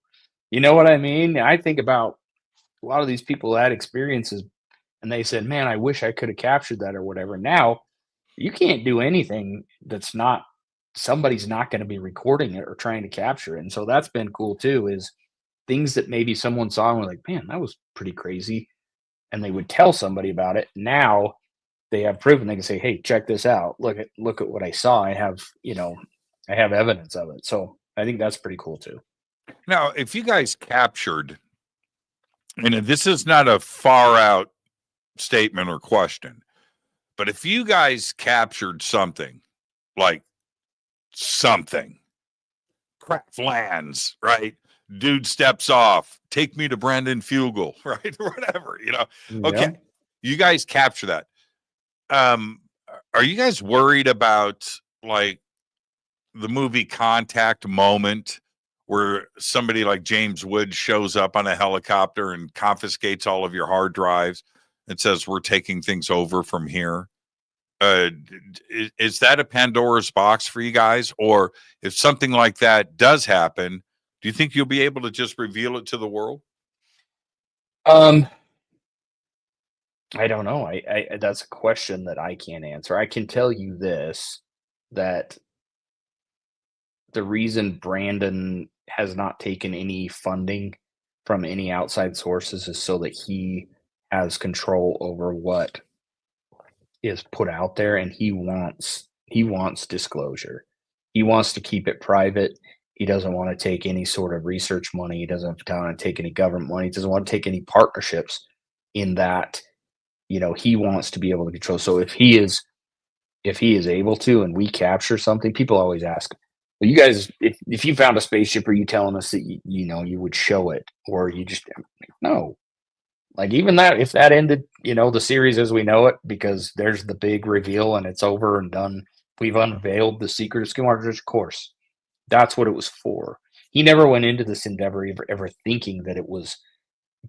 You know what I mean? I think about a lot of these people that had experiences and they said, man, I wish I could have captured that or whatever. Now you can't do anything somebody's not going to be recording it or trying to capture it. And so that's been cool too, is things that maybe someone saw and were like, man, that was pretty crazy. And they would tell somebody about it. Now they have proof and they can say, hey, check this out. Look at what I saw. I have evidence of it. So I think that's pretty cool too. Now, if you guys captured, and this is not a far out statement or question, but if you guys captured something, craft lands, right? Dude steps off, take me to Brandon Fugel, right? Whatever, Okay. You guys capture that. Are you guys worried about the movie Contact moment where somebody like James Woods shows up on a helicopter and confiscates all of your hard drives and says, we're taking things over from here? Is that a Pandora's box for you guys? Or if something like that does happen, do you think you'll be able to just reveal it to the world? I don't know. I that's a question that I can't answer. I can tell you this, that the reason Brandon has not taken any funding from any outside sources is so that he has control over what is put out there, and he wants disclosure. He wants to keep it private. He doesn't want to take any sort of research money. He doesn't want to take any government money. He doesn't want to take any partnerships in that. He wants to be able to control. So if he is able to, and we capture something, people always ask, well, you guys, if you found a spaceship, are you telling us that you would show it, or you just no? Like, even that, if that ended, the series as we know it, because there's the big reveal and it's over and done. We've unveiled the secret of Skinwalker Ranch, of course. That's what it was for. He never went into this endeavor ever thinking that it was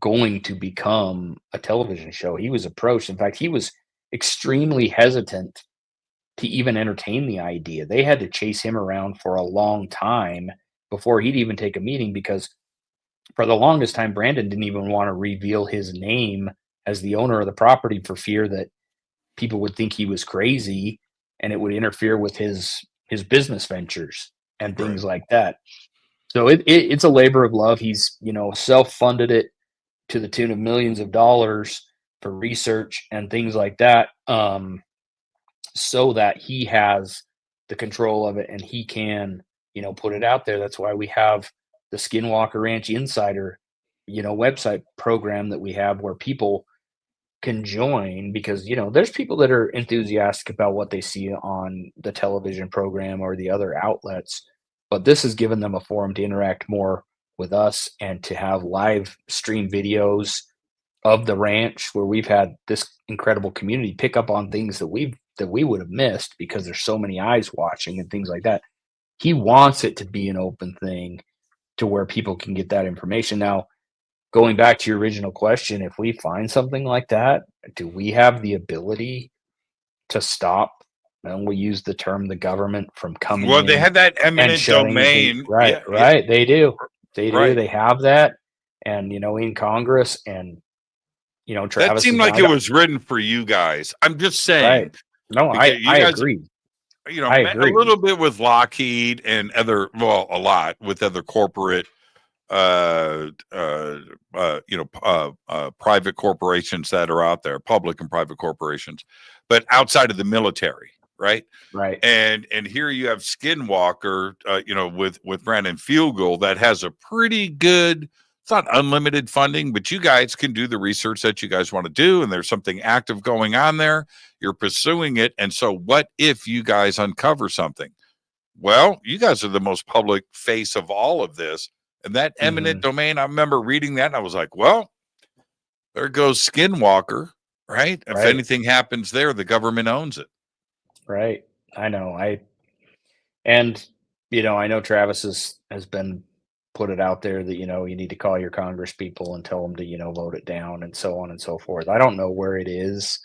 going to become a television show. He was approached. In fact, he was extremely hesitant to even entertain the idea. They had to chase him around for a long time before he'd even take a meeting, because for the longest time, Brandon didn't even want to reveal his name as the owner of the property for fear that people would think he was crazy and it would interfere with his business ventures and things like that. So it's a labor of love. He's, self-funded it to the tune of millions of dollars for research and things like that, so that he has the control of it and he can, put it out there. That's why we have the Skinwalker Ranch Insider, website program that we have, where people can join, because, there's people that are enthusiastic about what they see on the television program or the other outlets, but this has given them a forum to interact more with us and to have live stream videos of the ranch, where we've had this incredible community pick up on things that we would have missed because there's so many eyes watching and things like that. He wants it to be an open thing to where people can get that information. Now, going back to your original question, if we find something like that, do we have the ability to stop? And we use the term the government from coming Well, in they had that and eminent shutting domain. right, Yeah, yeah. They do. They do. Right. They have that. And, in Congress, and, That Travis seemed is like it was written for you guys. I'm just saying. right. No, Because you I guys, agree. a little bit with Lockheed and a lot with other corporate, private corporations that are out there, public and private corporations, but outside of the military, right? Right. And here you have Skinwalker, with Brandon Fugel, that has a pretty good. It's not unlimited funding, but you guys can do the research that you guys want to do, and there's something active going on there. You're pursuing it, and so what if you guys uncover something? Well, you guys are the most public face of all of this, and that eminent domain. I remember reading that, and I was like, "Well, there goes Skinwalker, right? If anything happens there, the government owns it." Right. I know. I know Travis has been put it out there that, you need to call your Congress people and tell them to, vote it down and so on and so forth. I don't know where it is,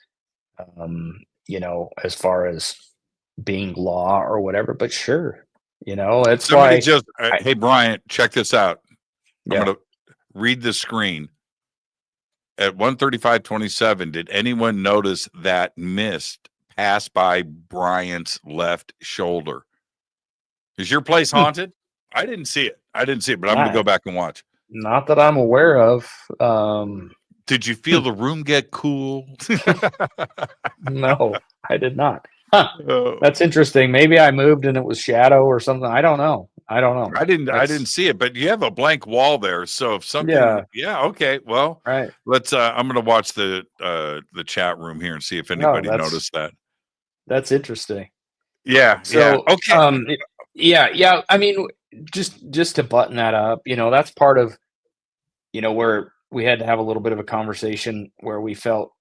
as far as being law or whatever, but sure, that's Somebody why. just, hey, Bryant, check this out. Yeah. I'm going to read the screen. At 1:35:27, did anyone notice that mist pass by Bryant's left shoulder? Is your place haunted? I didn't see it. But I'm going to go back and watch. Not that I'm aware of. Did you feel the room get cool? No, I did not. Huh. That's interesting. Maybe I moved and it was shadow or something. I don't know. I didn't see it, but you have a blank wall there. So if something, okay. Well, right. Let's. I'm going to watch the chat room here and see if anybody noticed that. That's interesting. Yeah. So, okay. Yeah. I mean, just to button that up, that's part of, where we had to have a little bit of a conversation where we felt,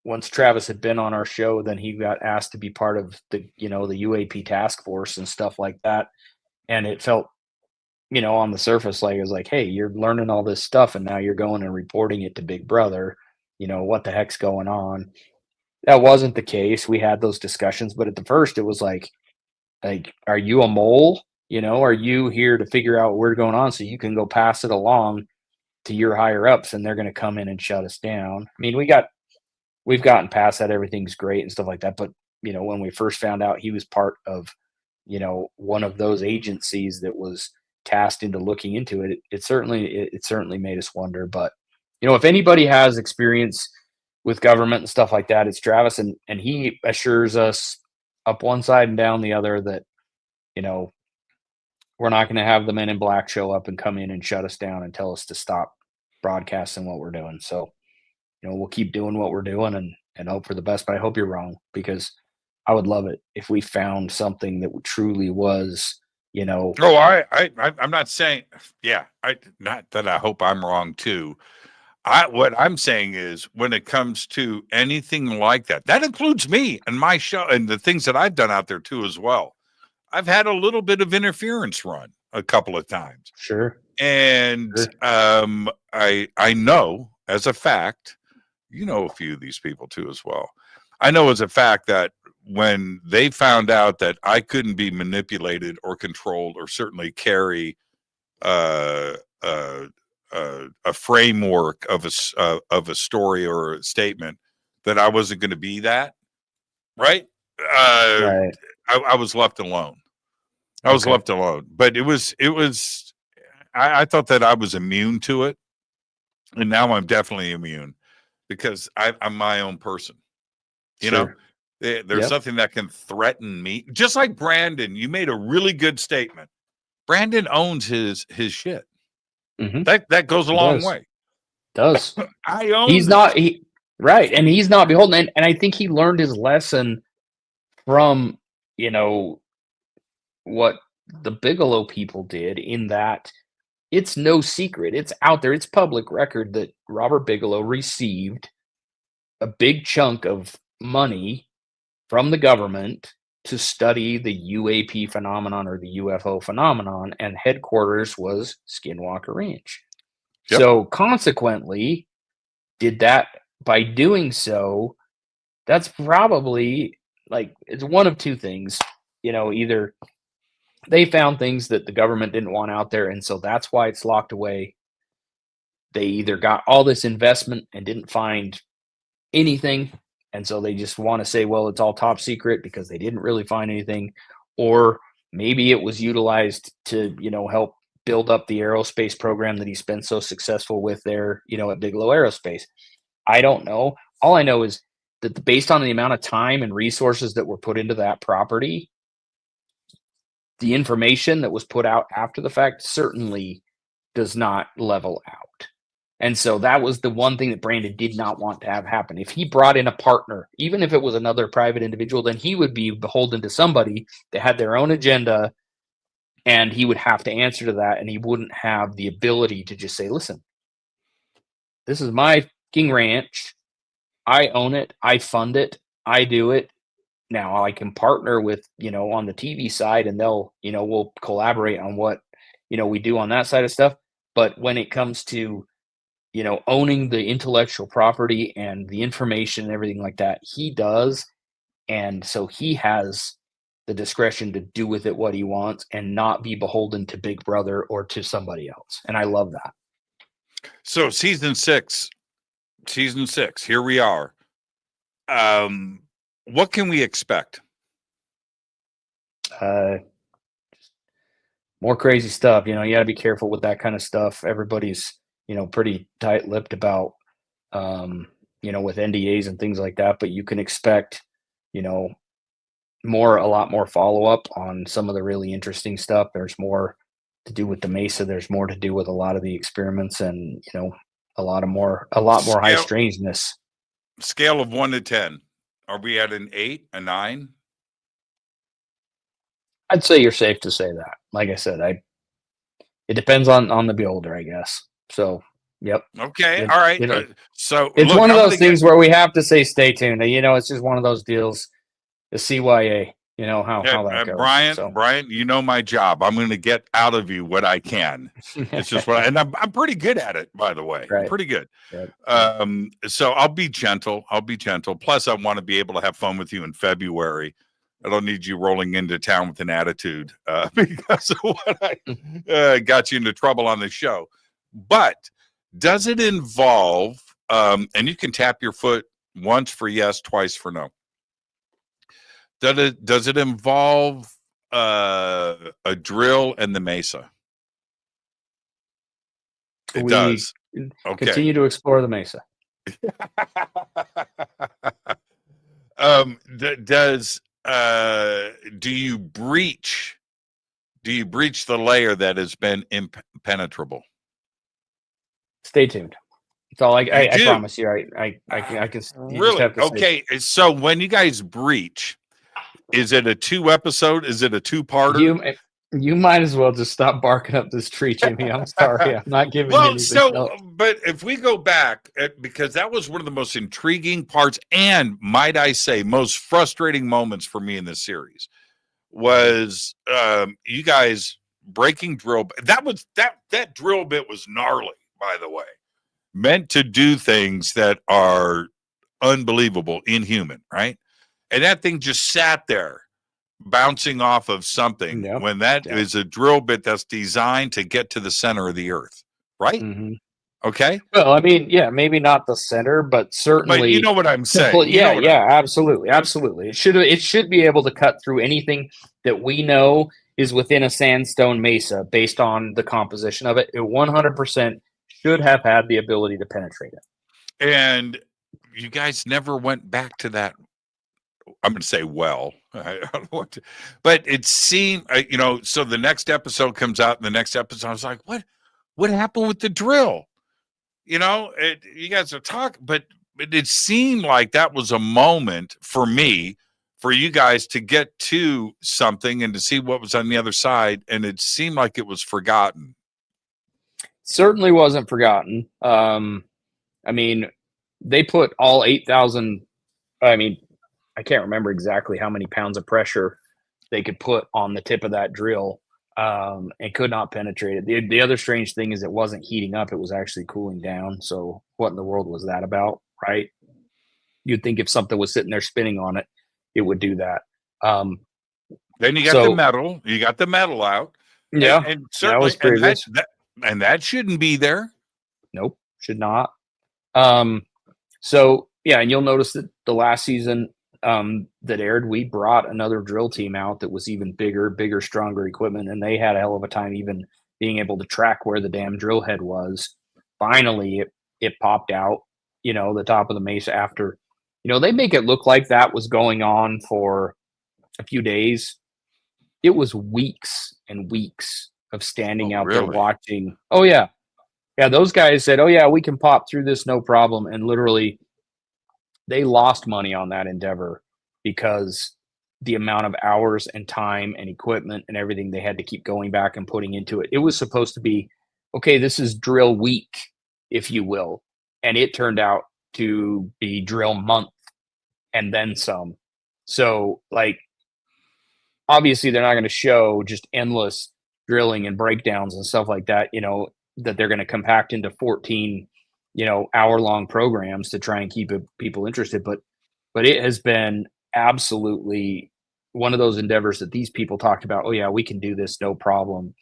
once Travis had been on our show, then he got asked to be part of the, the UAP task force and stuff like that. And it felt, on the surface, like it was like, hey, you're learning all this stuff and now you're going and reporting it to Big Brother. What the heck's going on? That wasn't the case. We had those discussions, but at the first it was like, are you a mole? Are you here to figure out what's going on so you can go pass it along to your higher ups and they're going to come in and shut us down? I mean, we've gotten past that. Everything's great and stuff like that. But, when we first found out he was part of, one of those agencies that was cast into looking into it, it certainly made us wonder. But if anybody has experience with government and stuff like that, it's Travis, and he assures us up one side and down the other that we're not going to have the Men in Black show up and come in and shut us down and tell us to stop broadcasting what we're doing. So we'll keep doing what we're doing and hope for the best. But I hope you're wrong, because I would love it if we found something that truly was, Oh, I'm not saying, not that I hope I'm wrong too. What I'm saying is, when it comes to anything like that, that includes me and my show and the things that I've done out there too as well. I've had a little bit of interference run a couple of times. Sure. And I know as a fact, a few of these people too as well. I know as a fact that when they found out that I couldn't be manipulated or controlled, or certainly carry a framework of a story or a statement, that I wasn't going to be that, right? Right. I was left alone. I was left alone. But it was. I thought that I was immune to it, and now I'm definitely immune, because I'm my own person. Sure. There's something that can threaten me. Just like Brandon, you made a really good statement. Brandon owns his shit. Mm-hmm. That goes a long way. Does. I own. He's not. Right, and he's not beholden. And I think he learned his lesson from what the Bigelow people did, in that it's no secret. It's out there. It's public record that Robert Bigelow received a big chunk of money from the government to study the UAP phenomenon, or the UFO phenomenon, and headquarters was Skinwalker Ranch. Yep. So consequently, by doing so, that's probably, it's one of two things. Either they found things that the government didn't want out there, and so that's why it's locked away. They either got all this investment and didn't find anything, and so they just want to say, well, it's all top secret because they didn't really find anything. Or maybe it was utilized to, help build up the aerospace program that he's been so successful with there, at Bigelow Aerospace. I don't know. All I know is that based on the amount of time and resources that were put into that property, the information that was put out after the fact certainly does not level out. And so that was the one thing that Brandon did not want to have happen. If he brought in a partner, even if it was another private individual, then he would be beholden to somebody that had their own agenda, and he would have to answer to that, and he wouldn't have the ability to just say, listen, this is my King Ranch. I own it. I fund it. I do it. Now I can partner with, on the TV side, and they'll, we'll collaborate on what, we do on that side of stuff. But when it comes to, owning the intellectual property and the information and everything like that, he does. And so he has the discretion to do with it what he wants and not be beholden to Big Brother or to somebody else. And I love that. So season six, here we are. What can we expect? More crazy stuff. You got to be careful with that kind of stuff. Everybody's, pretty tight-lipped about, with NDAs and things like that, but you can expect, a lot more follow-up on some of the really interesting stuff. There's more to do with the Mesa. There's more to do with a lot of the experiments, and, a lot more high strangeness. Scale of 1 to 10. Are we at an 8, a 9? I'd say you're safe to say that. Like I said, it depends on the beholder, I guess. So, yep. Okay. All right. So it's one of those things where we have to say stay tuned. It's just one of those deals. The CYA, how that goes. Brian, my job. I'm going to get out of you what I can. It's just and I'm pretty good at it, by the way. Right. Pretty good. Right. So I'll be gentle. Plus, I want to be able to have fun with you in February. I don't need you rolling into town with an attitude because of what I got you into trouble on the show. But does it involve, and you can tap your foot once for yes, twice for no. Does it involve a drill and the Mesa? It does. Okay. Continue to explore the mesa. Do you breach the layer that has been impenetrable? Stay tuned. That's all I do? promise you. I can Really? have to Okay. So when you guys breach, is it a 2 episode? Is it a 2-parter? You might as well just stop barking up this tree, Jimmy. I'm sorry. I'm not giving you anything else. But if we go back, because that was one of the most intriguing parts and, might I say, most frustrating moments for me in this series was you guys breaking drill. That drill bit was gnarly, by the way. Meant to do things that are unbelievable, inhuman, right? And that thing just sat there bouncing off of something when that is a drill bit that's designed to get to the center of the earth, right? Mm-hmm. Okay. Well, I mean, yeah, maybe not the center, but certainly. But you know what I'm saying. Absolutely. It should be able to cut through anything that we know is within a sandstone mesa based on the composition of it. It 100% should have had the ability to penetrate it. And you guys never went back to that. I'm going to say, I don't know but it seemed, so the next episode comes out, and the next episode, I was like, what happened with the drill? You guys are talking, but it seemed like that was a moment for me, for you guys to get to something and to see what was on the other side. And it seemed like it was forgotten. Certainly wasn't forgotten. I mean, they put all 8,000, I can't remember exactly how many pounds of pressure they could put on the tip of that drill and could not penetrate it. The other strange thing is it wasn't heating up. It was actually cooling down. So what in the world was that about, right? You'd think if something was sitting there spinning on it, it would do that. Then you got the metal. You got the metal out. Yeah. And certainly, that was previous. And that shouldn't be there. Nope, should not. So, yeah, and you'll notice that the last season that aired, we brought another drill team out that was even bigger, stronger equipment, and they had a hell of a time even being able to track where the damn drill head was. Finally, it popped out, the top of the mesa after, they make it look like that was going on for a few days. It was weeks and weeks of standing out there watching. Oh, yeah. Yeah, those guys said, oh, yeah, we can pop through this, no problem. And literally, they lost money on that endeavor because the amount of hours and time and equipment and everything they had to keep going back and putting into it. It was supposed to be, okay, this is drill week, if you will. And it turned out to be drill month and then some. So, obviously, they're not going to show just endless drilling and breakdowns and stuff like that, that they're going to compact into 14 hour-long programs to try and keep people interested. But it has been absolutely one of those endeavors that these people talked about. Oh, yeah, we can do this, no problem.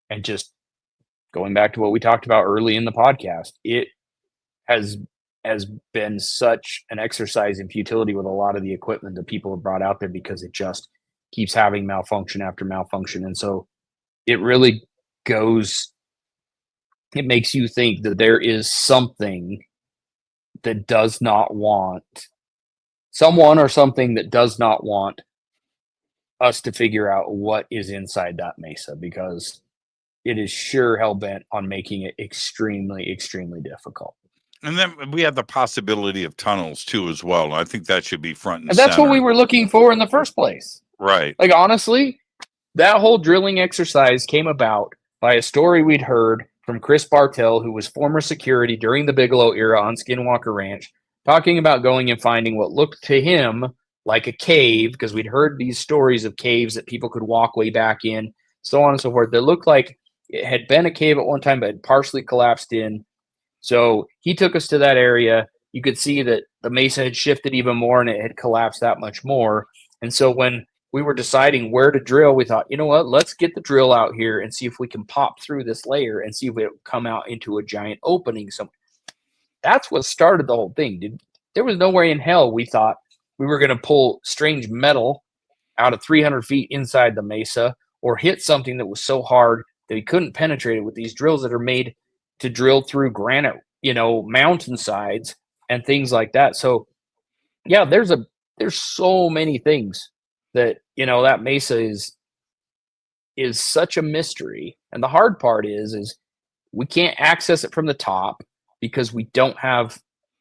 And just going back to what we talked about early in the podcast, it has been such an exercise in futility with a lot of the equipment that people have brought out there because it just keeps having malfunction after malfunction. And so it really it makes you think that there is something that does not want someone or something that does not want us to figure out what is inside that mesa, because it is sure hell-bent on making it extremely, extremely difficult. And then we have the possibility of tunnels too, as well. And I think that should be front and that's center. What we were looking for in the first place. Right. Honestly, that whole drilling exercise came about by a story we'd heard from Chris Bartell, who was former security during the Bigelow era on Skinwalker Ranch, talking about going and finding what looked to him like a cave, because we'd heard these stories of caves that people could walk way back in, so on and so forth. That looked like it had been a cave at one time, but had partially collapsed in. So he took us to that area. You could see that the mesa had shifted even more, and it had collapsed that much more. And so when we were deciding where to drill, we thought, you know what, let's get the drill out here and see if we can pop through this layer and see if it would come out into a giant opening. So that's what started the whole thing. There was no way in hell we thought we were going to pull strange metal out of 300 feet inside the mesa or hit something that was so hard that we couldn't penetrate it with these drills that are made to drill through granite, mountainsides and things like that. So yeah, there's so many things that, that mesa is such a mystery. And the hard part is we can't access it from the top because we don't have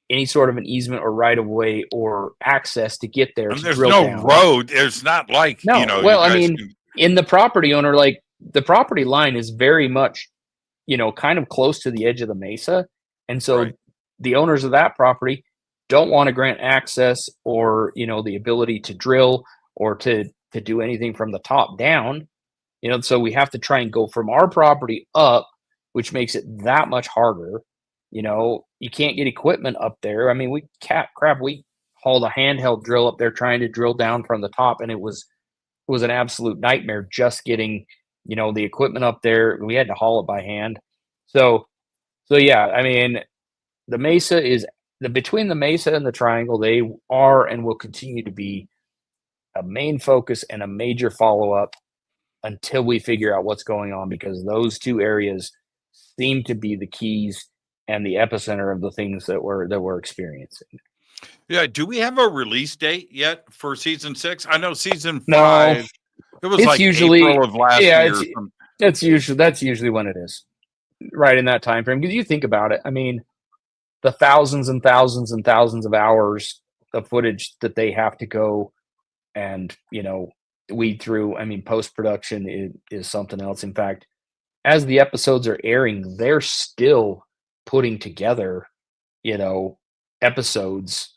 any sort of an easement or right of way or access to get there And to there's drill no down. road. It's not like, No, you well, I guys mean, in the property owner, like the property line is very much, kind of close to the edge of the mesa. And so Right. the owners of that property don't want to grant access or, the ability to drill or to do anything from the top down. So we have to try and go from our property up, which makes it that much harder. You can't get equipment up there. I mean, we hauled a handheld drill up there trying to drill down from the top, and it was an absolute nightmare just getting, the equipment up there. We had to haul it by hand. So yeah, I mean, the mesa is between the mesa and the triangle, they are and will continue to be a main focus and a major follow up until we figure out what's going on, because those two areas seem to be the keys and the epicenter of the things that we're experiencing. Yeah. Do we have a release date yet for season 6? I know season 5. No, It was it's like usually April of last year. that's usually when it is, right in that time frame. Because you think about it, I mean, the thousands and thousands and thousands of hours of footage that they have to go and weed through. I mean, post production is something else. In fact, as the episodes are airing, they're still putting together, episodes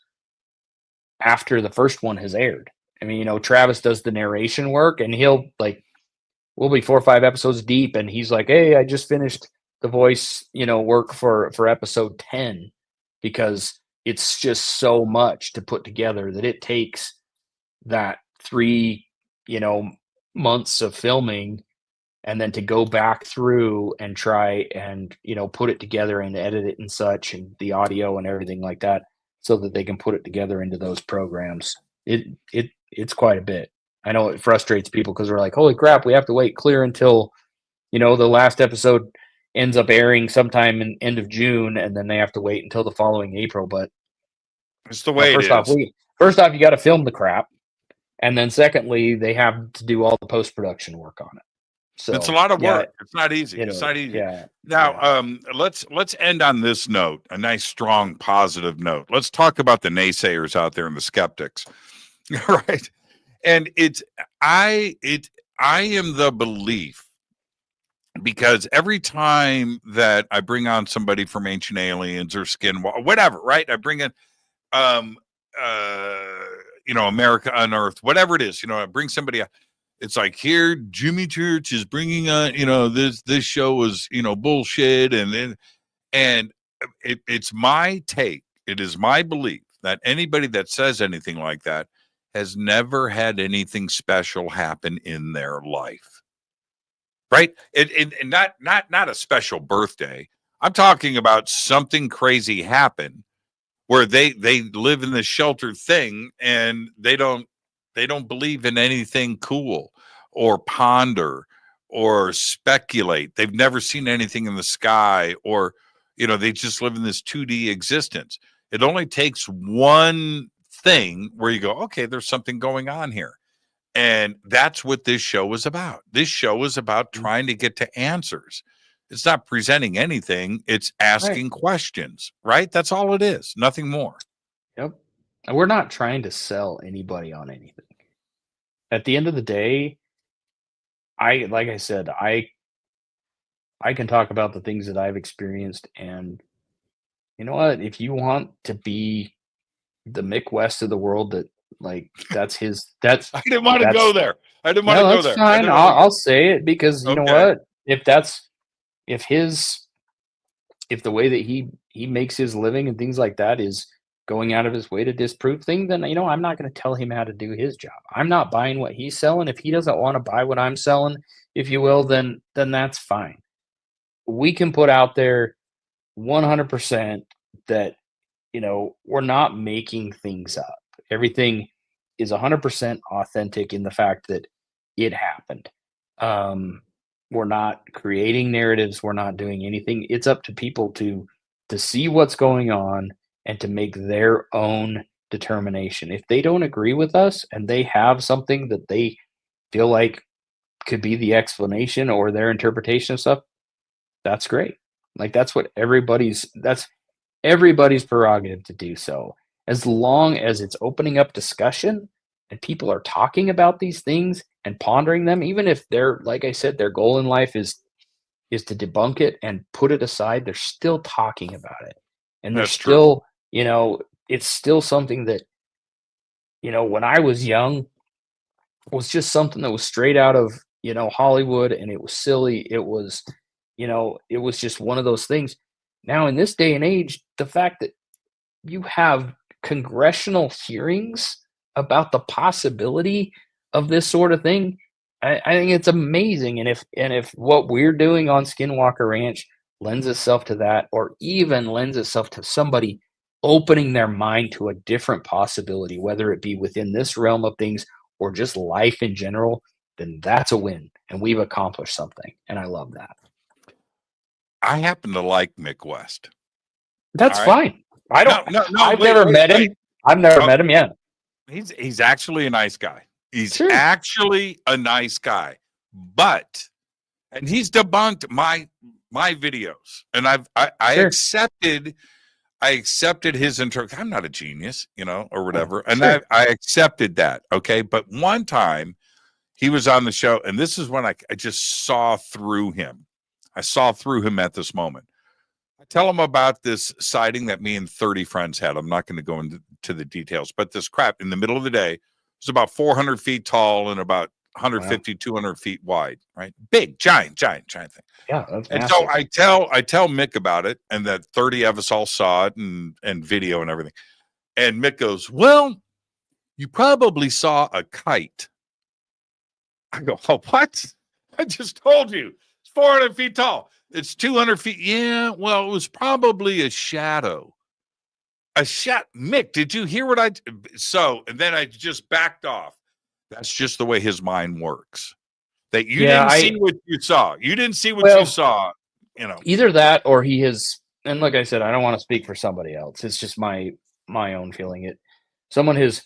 after the first one has aired. I mean, Travis does the narration work, and we'll be 4 or 5 episodes deep, and he's like, "Hey, I just finished the voice, work for episode 10," because it's just so much to put together that it takes that 3, months of filming, and then to go back through and try and, put it together and edit it and such, and the audio and everything like that, so that they can put it together into those programs. It's quite a bit. I know it frustrates people because they're like, "Holy crap, we have to wait clear until, the last episode ends up airing sometime in end of June, and then they have to wait until the following April." But It's the way it first off, is. you got to film the crap, and then secondly, they have to do all the post production work on it. So It's a lot of yeah, work. It's not easy. It's not easy. Yeah. Now, let's end on this note, a nice, strong, positive note. Let's talk about the naysayers out there and the skeptics, right? And I am the belief, because every time that I bring on somebody from Ancient Aliens or Skinwalker, whatever, right? I bring in, America Unearthed, whatever it is, I bring somebody. It's like, here, Jimmy Church is bringing on, this show was, bullshit, and it's my take. It is my belief that anybody that says anything like that has never had anything special happen in their life, right? And not a special birthday. I'm talking about something crazy happen where they live in this sheltered thing, and they don't believe in anything cool or ponder or speculate. They've never seen anything in the sky, or they just live in this 2D existence. It only takes one thing where you go, okay, there's something going on here. And that's what this show is about. This show is about trying to get to answers. It's not presenting anything. It's asking questions, right? That's all it is. Nothing more. Yep. And we're not trying to sell anybody on anything. At the end of the day, like I said, I can talk about the things that I've experienced, and you know what? If you want to be the Mick West of the world, that's I didn't want to go there. I didn't want to go there. Fine. I'll say it, because you know what? If the way that he makes his living and things like that is going out of his way to disprove things, then I'm not going to tell him how to do his job. I'm not buying what he's selling. If he doesn't want to buy what I'm selling, if you will, then that's fine. We can put out there 100% that we're not making things up. Everything is 100% authentic in the fact that it happened. We're not creating narratives. We're not doing anything. It's up to people to see what's going on and to make their own determination. If they don't agree with us and they have something that they feel like could be the explanation or their interpretation of stuff, that's great. Like that's everybody's prerogative to do so. As long as it's opening up discussion and people are talking about these things and pondering them, even if they're, like I said, their goal in life is to debunk it and put it aside, they're still talking about it. And they're That's true. still, it's still something that, when I was young, was just something that was straight out of, Hollywood, and it was silly. It was, it was just one of those things. Now, in this day and age, the fact that you have congressional hearings about the possibility of this sort of thing, I think it's amazing. And if what we're doing on Skinwalker Ranch lends itself to that, or even lends itself to somebody opening their mind to a different possibility, whether it be within this realm of things or just life in general, then that's a win. And we've accomplished something. And I love that. I happen to like Mick West. That's All right? fine. I don't. No, I've never met him. I've never met him yet. He's actually a nice guy. He's Sure. actually a nice guy. And he's debunked my videos, and I Sure. accepted his I'm not a genius, or whatever, and Sure. I accepted that. Okay, but one time he was on the show, and this is when I just saw through him. I saw through him at this moment. I tell him about this sighting that me and 30 friends had. I'm not going to go into the details, but this crap in the middle of the day was about 400 feet tall and about 150, 200 feet wide, right? Big, giant thing. Yeah, that's And massive. so I tell Mick about it, and that 30 of us all saw it and video and everything. And Mick goes, "Well, you probably saw a kite." I go, "Oh, what? I just told you. It's 400 feet tall. It's 200 feet. Yeah, well, it was probably a shadow." Mick, did you hear what and then I just backed off. That's just the way his mind works. That you didn't see what you saw. You didn't see what you saw, Either that, or he has, and like I said, I don't want to speak for somebody else. It's just my own feeling. Someone has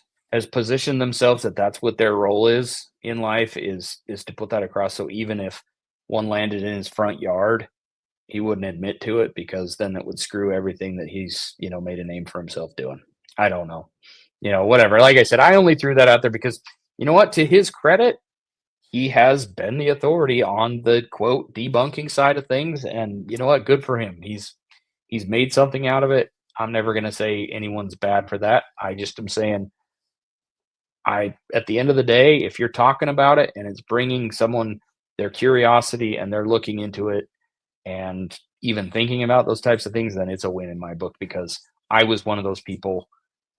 positioned themselves that that's what their role is in life, is to put that across. So even if one landed in his front yard, he wouldn't admit to it, because then that would screw everything that he's, made a name for himself doing. I don't know. Whatever. Like I said, I only threw that out there because, you know what, to his credit, he has been the authority on the quote debunking side of things. And you know what? Good for him. He's made something out of it. I'm never going to say anyone's bad for that. I just am saying, at the end of the day, if you're talking about it and it's bringing someone their curiosity and they're looking into it and even thinking about those types of things, then it's a win in my book, because I was one of those people,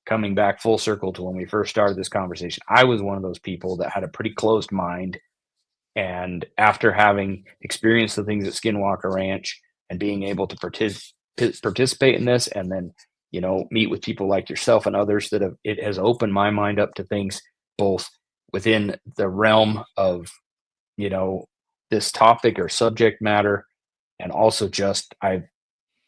coming back full circle to when we first started this conversation. I was one of those people that had a pretty closed mind. And after having experienced the things at Skinwalker Ranch and being able to participate in this, and then, meet with people like yourself and others, it has opened my mind up to things both within the realm of, this topic or subject matter, and also just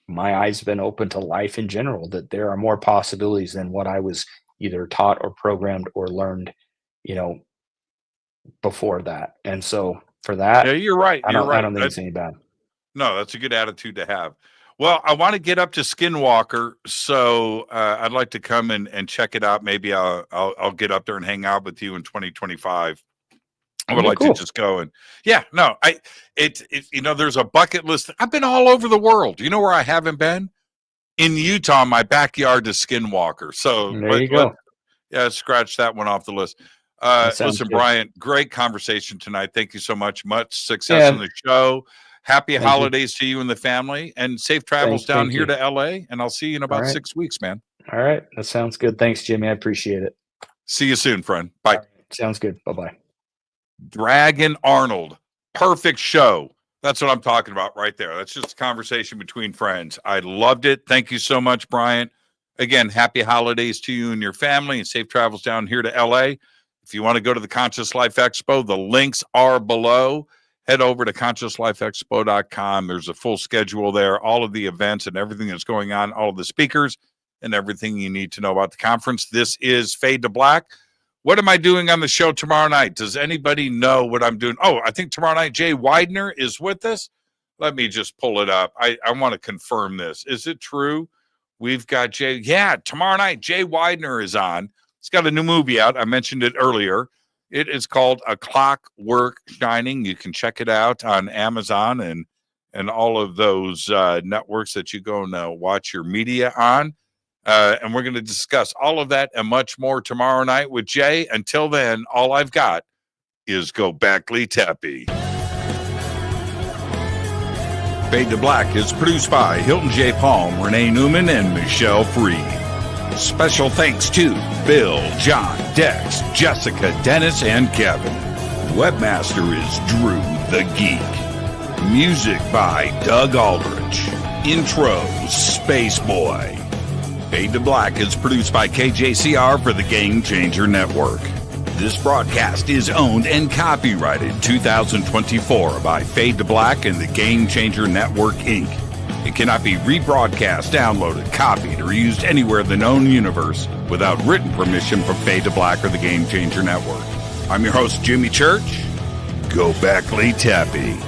my eyes have been open to life in general, that there are more possibilities than what I was either taught or programmed or learned, before that. And so for that, yeah, you're right. I don't think it's any bad. No, that's a good attitude to have. Well, I want to get up to Skinwalker, so I'd like to come and check it out. Maybe I'll get up there and hang out with you in 2025. I would like to just go and there's a bucket list. I've been all over the world. You know where I haven't been? In Utah, my backyard is Skinwalker. So there you go. Scratch that one off the list. Listen, good. Bryant, great conversation tonight. Thank you so much. Much success on the show. Happy holidays to you and the family, and safe travels down here to LA. And I'll see you in about 6 weeks, man. All right. That sounds good. Thanks, Jimmy. I appreciate it. See you soon, friend. Bye. Right. Sounds good. Bye-bye. Dragon Arnold. Perfect show. That's what I'm talking about right there. That's just a conversation between friends. I loved it. Thank you so much, Bryant. Again, happy holidays to you and your family, and safe travels down here to LA. If you want to go to the Conscious Life Expo, the links are below. head over to consciouslifeexpo.com. There's a full schedule there, all of the events and everything that's going on, all of the speakers and everything you need to know about the conference. This is Fade to Black. What am I doing on the show tomorrow night? Does anybody know what I'm doing? Oh, I think tomorrow night Jay Widener is with us. Let me just pull it up. I want to confirm this. Is it true? We've got Jay. Yeah, tomorrow night Jay Widener is on. He's got a new movie out. I mentioned it earlier. It is called A Clockwork Shining. You can check it out on Amazon and all of those networks that you go and watch your media on. And we're going to discuss all of that and much more tomorrow night with Jay. Until then, all I've got is Go Backley Tappy. Fade to Black is produced by Hilton J. Palm, Renee Newman, and Michelle Freed. Special thanks to Bill, John, Dex, Jessica, Dennis, and Kevin. Webmaster is Drew the Geek. Music by Doug Aldrich. Intro, Space Boy. Fade to Black is produced by KJCR for the Game Changer Network. This broadcast is owned and copyrighted 2024 by Fade to Black and the Game Changer Network, Inc. It cannot be rebroadcast, downloaded, copied, or used anywhere in the known universe without written permission from Fade to Black or the Game Changer Network. I'm your host, Jimmy Church. Go Backley Tappy.